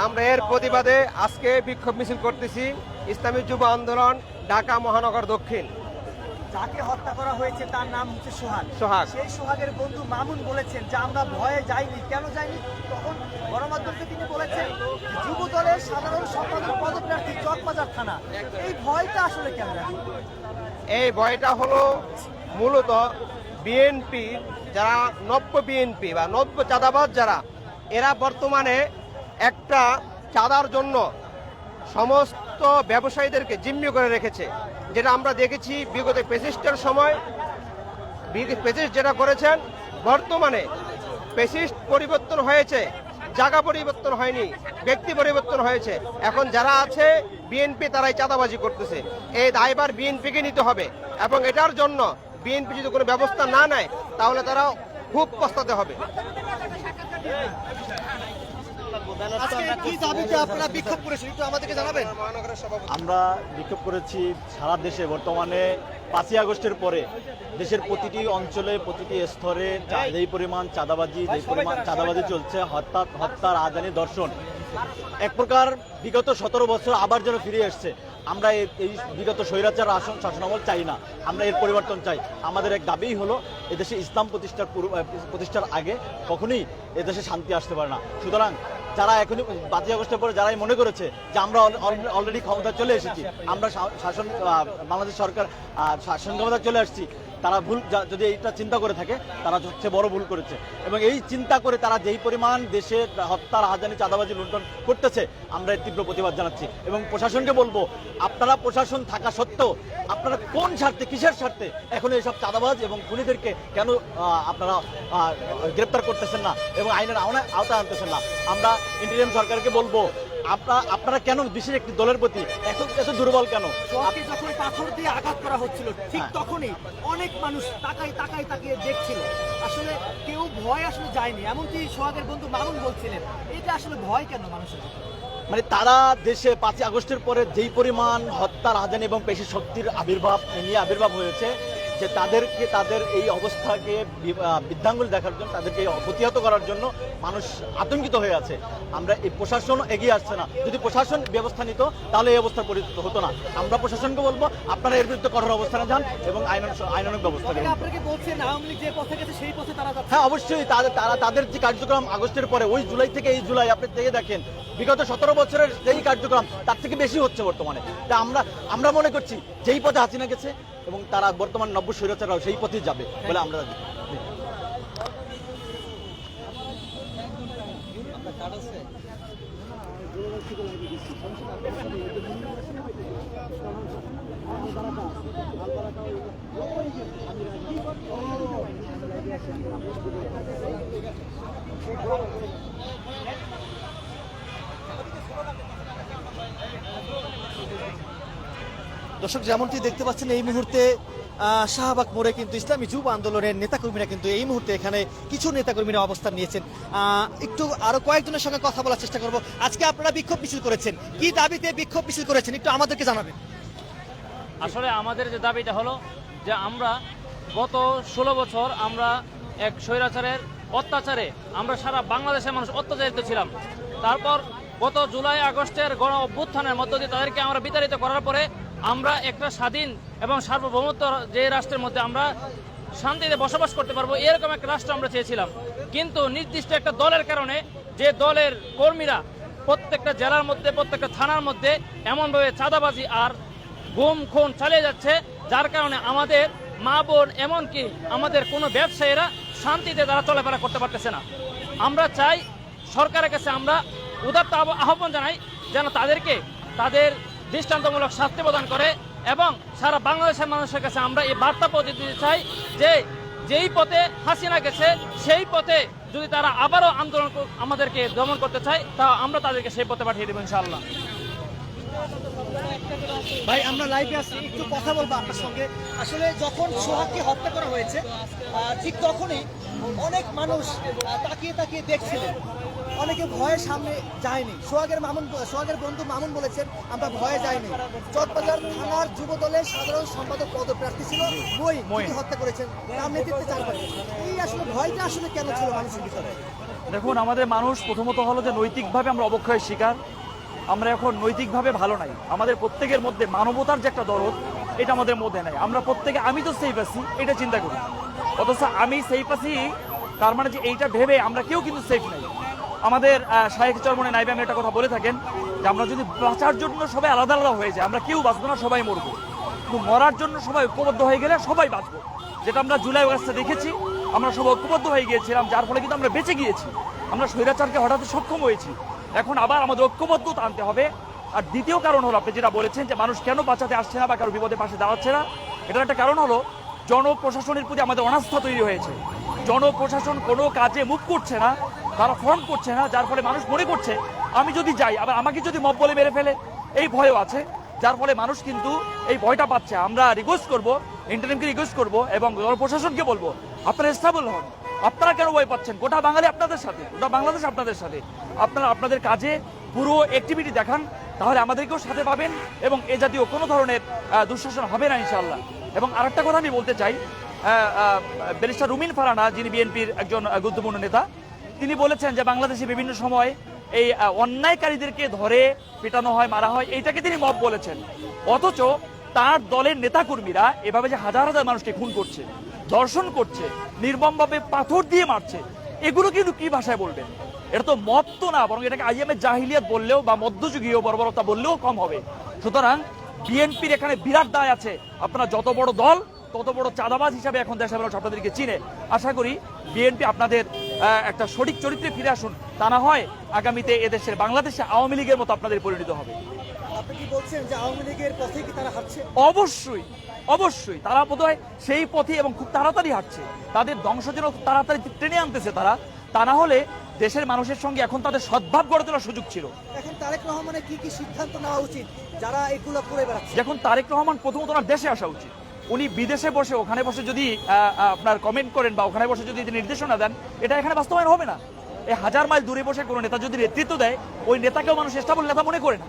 আমরা এর প্রতিবাদে আজকে বিক্ষোভ মিছিল করতেছি। ইসলামী যুব আন্দোলন ঢাকা মহানগর দক্ষিণ। যাকে হত্যা করা হয়েছে তার নাম হচ্ছে সোহাগ। সোহাগ। সেই সোহাগের বন্ধু মামুন বলেছেন যে আমরা ভয়ে যাইনি। কেন যাইনি? তখন গণমাধ্যমকে তিনি বলেছেন যুব দলের সাধারণ সম্পাদক পদপ্রার্থী চকবাজার থানা। এই ভয়টা আসলে কেন? এই ভয়টা হলো মূলত বিএনপি যারা নব্য বিএনপি বা নব্য চাঁদাবাজ যারা এরা বর্তমানে একটা চাঁদার জন্য সমস্ত ব্যবসায়ীদেরকে জিম্মি করে রেখেছে, যেটা আমরা দেখেছি বিগত ফ্যাসিস্টের সময়। ফ্যাসিস্ট যেটা করেছেন, বর্তমানে ফ্যাসিস্ট পরিবর্তন হয়েছে, জায়গা পরিবর্তন হয়নি, ব্যক্তি পরিবর্তন হয়েছে। এখন যারা আছে বিএনপি, তারাই চাঁদাবাজি করতেছে। এই দায়ভার বিএনপিকে নিতে হবে, এবং এটার জন্য বিএনপি যদি কোনো ব্যবস্থা না নেয় তাহলে তারা খুব পস্তাতে হবে। আজকে কি দাবিতে আপনারা বিক্ষোভ করেছেন একটু আমাদেরকে জানাবেন? আমরা বিক্ষোভ করেছি সারা দেশে। বর্তমানে 5ই আগস্টের পরে দেশের প্রতিটি অঞ্চলে, প্রতিটি স্তরে যেই পরিমাণ চাঁদাবাজি চলছে, হত্যা, রাজধানী, ধর্ষণ, এক প্রকার বিগত 17 বছর আবার যেন ফিরে আসছে। আমরা এই বিগত স্বৈরাচার শাসনামল চাই না, আমরা এর পরিবর্তন চাই। আমাদের এক দাবিই হলো এদেশে ইসলাম প্রতিষ্ঠার আগে কখনোই এদেশে শান্তি আসতে পারে না। সুতরাং যারা এখনই 5ই আগস্টের পরে যারাই মনে করেছে যে আমরা অলরেডি ক্ষমতা চলে এসেছি, আমরা বাংলাদেশ সরকার শাসন ক্ষমতা চলে আসছি, তারা ভুল, যদি এইটা চিন্তা করে থাকে তারা সবচেয়ে বড় ভুল করেছে। এবং এই চিন্তা করে তারা যেই পরিমাণ দেশে হত্যা, রাজধানী, চাঁদাবাজি, লুণ্ঠন করতেছে, আমরা এর তীব্র প্রতিবাদ জানাচ্ছি। এবং প্রশাসনকে বলবো, আপনারা প্রশাসন থাকা সত্ত্বেও আপনারা কোন স্বার্থে, কিসের স্বার্থে এখন এইসব চাঁদাবাজ এবং খুনিদেরকে কেন আপনারা গ্রেপ্তার করতেছেন না এবং আইনের আওতায় আনতেছেন না? আমরা ইন্টারিম সরকারকে বলবো, আপনারা কেন বিশেষ একটি দলের প্রতি এত দুর্বল কেন? যখন পাথর দিয়ে আঘাত করা হচ্ছিল ঠিক তখনই অনেক মানুষ তাকিয়ে দেখছিল, আসলে কেউ ভয় আসলে যায়নি, এমনকি সোহাগের বন্ধু মামুন বলছিলেন এটা আসলে ভয় কেন মানুষের? মানে তারা দেশে 5ই আগস্টের পরে যেই পরিমাণ হত্যা, রাজধানী এবং পেশি শক্তির আবির্ভাব হয়েছে, যে তাদের এই অবস্থাকে বৃদ্ধাঙ্গুল দেখার জন্য, তাদেরকে প্রতিহত করার জন্য মানুষ আতঙ্কিত হয়ে আছে। আমরা এই প্রশাসন এগিয়ে আসছে না। যদি প্রশাসন ব্যবস্থা নিত তাহলে এই অবস্থা পরিচিত হতো না। আমরা প্রশাসনকে বলবো, আপনারা এর বিরুদ্ধে কঠোর অবস্থানে যান এবং আইনানুগ ব্যবস্থা নেবেন। হ্যাঁ, অবশ্যই তাদের যে কার্যক্রম আগস্টের পরে, ওই জুলাই থেকে এই জুলাই আপনি থেকে দেখেন, বিগত 17 বছরের যেই কার্যক্রম তার থেকে বেশি হচ্ছে বর্তমানে। তা আমরা মনে করছি যেই পথে হাসিনা গেছে এবং তারা বর্তমান নব্য স্বৈরাচাররাও সেই পথেই যাবে বলে আমরা জানি। দর্শক, যেমনটি দেখতে পাচ্ছেন এই মুহূর্তে শাহবাগ মোড়ে কিন্তু ইসলামী যুব আন্দোলনের নেতাকর্মীরা কিন্তু এই মুহূর্তে এখানে কিছু নেতাকর্মীরা অবস্থান নিয়েছেন। একটু আরো কয়েকজনের সঙ্গে কথা বলার চেষ্টা করব। আজকে আপনারা বিক্ষোভ মিছিল করেছেন, কি দাবিতে বিক্ষোভ মিছিল করেছেন একটু আমাদেরকে জানাবেন? আসলে আমাদের যে দাবিটা হলো যে আমরা গত 16 বছর আমরা এক স্বৈরাচারের অত্যাচারে আমরা সারা বাংলাদেশের মানুষ অত্যাচারিত ছিলাম। তারপর গত জুলাই আগস্টের গণ অভ্যুত্থানের মধ্য দিয়ে তাদেরকে আমরা বিতাড়িত করার পরে আমরা একটা স্বাধীন এবং সার্বভৌমত্ব যে রাষ্ট্রের মধ্যে আমরা শান্তিতে বসবাস করতে পারবো, এরকম একটা রাষ্ট্র আমরা চেয়েছিলাম। কিন্তু নির্দিষ্ট একটা দলের কারণে, যে দলের কর্মীরা প্রত্যেকটা জেলার মধ্যে, প্রত্যেকটা থানার মধ্যে এমনভাবে চাঁদাবাজি আর গুম খুন চালিয়ে যাচ্ছে, যার কারণে আমাদের মা বোন, এমনকি আমাদের কোনো ব্যবসায়ীরা শান্তিতে তারা চলাফেরা করতে পারতেছে না। আমরা চাই সরকারের কাছে আমরা উদাত্ত আহ্বান জানাই যেন তাদেরকে তাদের দৃষ্টান্তমূলক শাস্তি প্রদান করে, এবং সারা বাংলাদেশের মানুষের কাছে আমরা এই বার্তা পৌঁছে দিতে চাই যে যেই পথে হাসিনা গেছে সেই পথে যদি তারা আবারও আন্দোলন আমাদেরকে দমন করতে চায়, তা আমরা তাদেরকে সেই পথে পাঠিয়ে দেবো ইনশাআল্লাহ। ভাই, আমরা লাইভে আছি, একটু কথা বলবো আপনার সঙ্গে। আসলে যখন সোহাগকে হত্যা করা হয়েছে ঠিক তখনই অনেক মানুষ তাকিয়ে দেখছিলেন, অনেকে ভয়ের সামনে যায়নি। সোহাগের বন্ধু মামুন বলেছেন আমরা ভয়ে যাইনি। চকবাজার থানার যুব দলের সাধারণ সম্পাদক পদপ্রার্থী ছিল মঈন, হত্যা করেছেন তার নেতৃত্বে 4 বার। এই আসলে ভয়টা আসলে কেন ছিল মানুষের ভিতরে? দেখুন, আমাদের মানুষ প্রথমত হলো যে নৈতিকভাবে আমরা অবক্ষয়ের শিকার। আমরা এখন নৈতিকভাবে ভালো নাই। আমাদের প্রত্যেকের মধ্যে মানবতার যে একটা দরদ, এটা আমাদের মধ্যে নাই। আমরা প্রত্যেকে আমি তো সেফ আছি এটা চিন্তা করি, অথচ আমি সেফ আছি তার মানে যে এইটা ভেবে আমরা কেউ কিন্তু সেফ নাই। আমাদের শাহেখ চরমনে নাইবে আমি একটা কথা বলে থাকেন যে আমরা যদি বাঁচার জন্য সবাই আলাদা আলাদা হয়ে যায়, আমরা কেউ বাঁচবো না, সবাই মরবো। কিন্তু মরার জন্য সবাই ঐক্যবদ্ধ হয়ে গেলে সবাই বাঁচবো, যেটা আমরা জুলাই আগস্টে দেখেছি। আমরা সবাই ঐক্যবদ্ধ হয়ে গিয়েছিলাম, যার ফলে কিন্তু আমরা বেঁচে গিয়েছি। আমরা স্বৈরাচারকে হঠাতে সক্ষম হয়েছি। এখন আবার আমাদের ঐক্যবদ্ধতা আনতে হবে। আর দ্বিতীয় কারণ হলো আপনি যেটা বলেছেন যে মানুষ কেন বাঁচাতে আসছে না বা কারো বিপদে পাশে দাঁড়াচ্ছে না, এটার একটা কারণ হলো জনপ্রশাসনের প্রতি আমাদের অনাস্থা তৈরি হয়েছে। জনপ্রশাসন কোনো কাজে মুভ করছে না, তারা ফর্ম করছে না, যার ফলে মানুষ মনে করছে আমি যদি যাই আবার আমাকে যদি মব বলে মেরে ফেলে, এই ভয়ও আছে, যার ফলে মানুষ কিন্তু এই ভয়টা পাচ্ছে। আমরা রিকোয়েস্ট করব, ইন্টারনেটকে রিকোয়েস্ট করব এবং জনপ্রশাসনকে বলবো আপনারা স্টেবল হন। আপনারা কেন ভয় পাচ্ছেন? গোটা বাঙালি আপনাদের সাথে, গোটা বাংলাদেশ আপনাদের সাথে। আপনারা আপনাদের কাজে পুরো অ্যাক্টিভিটি দেখান, তাহলে আমাদেরকেও সাথে পাবেন এবং এ জাতীয় কোনো ধরনের দুঃশাসন হবে না ইনশাআল্লাহ। এবং আরেকটা কথা আমি বলতে চাই, ব্যারিস্টার রুমিন ফারানা যিনি বিএনপির একজন গুরুত্বপূর্ণ নেতা, তিনি বলেছেন যে বাংলাদেশে বিভিন্ন সময় এই অন্যায়কারীদেরকে ধরে পেটানো হয়, মারা হয়, এইটাকে তিনি মব বলেছেন। অথচ তার দলের নেতাকর্মীরা এভাবে যে হাজার হাজার মানুষকে খুন করছে, ধর্ষণ করছে, নির্মমভাবে পাথর দিয়ে মারছে, এগুলো কিন্তু কি ভাষায় বলবেন? এটা তো মত তো না, বরং এটাকে আইএমএ জাহিলিয়াত বললেও বা মধ্যযুগীয় বর্বরতা বললেও কম হবে। সুতরাং বিএনপির এখানে বিরাট দায় আছে। আপনারা যত বড় দল তত বড় চাঁদাবাজ হিসাবে এখন দেশের মানুষ আপনাদেরকে চিনে। আশা করি বিএনপি আপনাদের একটা সঠিক চরিত্রে ফিরে আসুন, তা না হয় আগামীতে এদেশের বাংলাদেশে আওয়ামী লীগের মতো আপনাদের পরিণত হবে। আপনি কি বলছেন যে আওয়ামী লীগের পথে কি তারা হাঁটছে? অবশ্যই অবশ্যই তারা বোধহয় সেই পথে এবং খুব তাড়াতাড়ি হাঁটছে। তাদের ধ্বংস যেন তাড়াতাড়ি টেনে আনতেছে তারা, তা না হলে দেশের মানুষের সঙ্গে এখন তাদের সদ্ভাব গড়ে তোলার সুযোগ ছিল। এখন তারেক রহমানের কি কি সিদ্ধান্ত নেওয়া উচিত যারা এগুলো করে বেড়াচ্ছে? এখন তারেক রহমান প্রথমত ওনার দেশে আসা উচিত। উনি বিদেশে বসে ওখানে বসে যদি আপনার কমেন্ট করেন বা ওখানে বসে যদি নির্দেশনা দেন, এটা এখানে বাস্তবায়ন হবে না। এই হাজার মাইল দূরে বসে কোনো নেতা যদি নেতৃত্ব দেয়, ওই নেতাকেও মানুষ স্টেবল নেতা মনে করে না,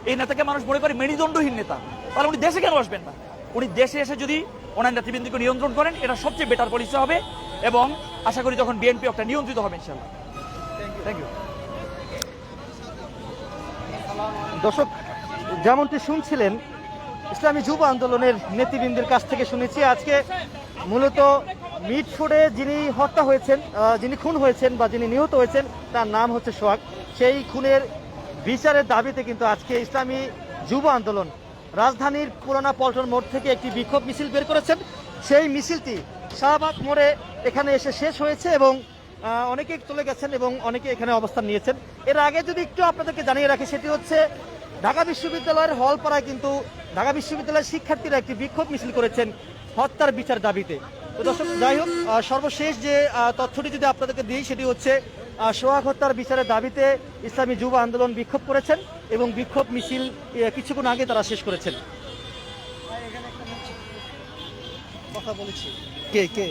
এই নেতাকে মানুষ মনে করে মেরুদণ্ডহীন নেতা। তাহলে উনি দেশে কেন আসবেন না? উনি দেশে এসে যদি ওনার নেতৃবৃন্দকে নিয়ন্ত্রণ করেন, এটা সবচেয়ে বেটার পলিসি হবে এবং আশা করি তখন বিএনপি একটা নিয়ন্ত্রিত হবে ইনশাআল্লাহ। Thank you. দর্শক, যেমনটি শুনছিলেন ইসলামী যুব আন্দোলনের নেতৃবৃন্দের কাছ থেকে শুনেছি, আজকে মূলত মিটফোর্ডে যিনি হত্যা হয়েছেন, যিনি খুন হয়েছেন বা যিনি নিহত হয়েছেন, তার নাম হচ্ছে সোহাগ। সেই খুনের বিচারের দাবিতে কিন্তু আজকে ইসলামী যুব আন্দোলন রাজধানীর পুরানা পল্টন মোড় থেকে একটি বিক্ষোভ মিছিল বের করেছেন। সেই মিছিলটি শাহবাগ মোড়ে এখানে এসে শেষ হয়েছে এবং অনেকে চলে গেছেন এবং অনেকে এখানে অবস্থান নিয়েছেন। এর আগে যদি একটু আপনাদেরকে জানিয়ে রাখি, সেটি হচ্ছে ঢাকা বিশ্ববিদ্যালয়ের হলপাড়ায় কিন্তু ঢাকা বিশ্ববিদ্যালয়ের শিক্ষার্থীরা একটি বিক্ষোভ মিছিল করেছেন হত্যার বিচার দাবিতে। তো দর্শক, যাই হোক, সর্বশেষ যে তথ্যটি যদি আপনাদেরকে দিই, সেটি হচ্ছে সোহাগ হত্যার বিচারের দাবিতে ইসলামী যুব আন্দোলন বিক্ষোভ করেছেন এবং বিক্ষোভ মিছিল কিছুক্ষণ আগে তারা শেষ করেছেন। কথা বলেছি কে কে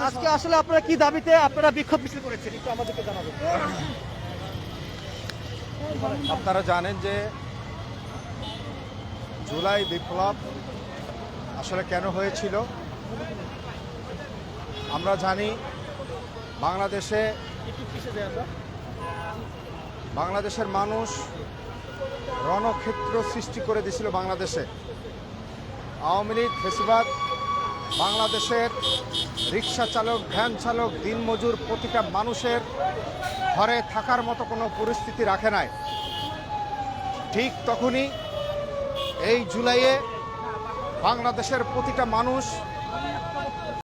আজকে আসলে আপনারা কি দাবিতে আপনারা বিক্ষোভ মিছিল করেছেন একটু আমাদেরকে জানাবেন। আপনারা জানেন যে জুলাই বিপ্লব আসলে কেন হয়েছিল। আমরা জানি বাংলাদেশের মানুষ রণক্ষেত্র সৃষ্টি করে দিয়েছিল বাংলাদেশে। আওয়ামী লীগ ফেসিবাদ বাংলাদেশের রিক্সা চালক, ভ্যান চালক, দিনমজুর প্রতিটা মানুষের ঘরে থাকার মতো কোনো পরিস্থিতি রাখে নাই। ঠিক তখনই এই জুলাইয়ে বাংলাদেশের প্রতিটা মানুষ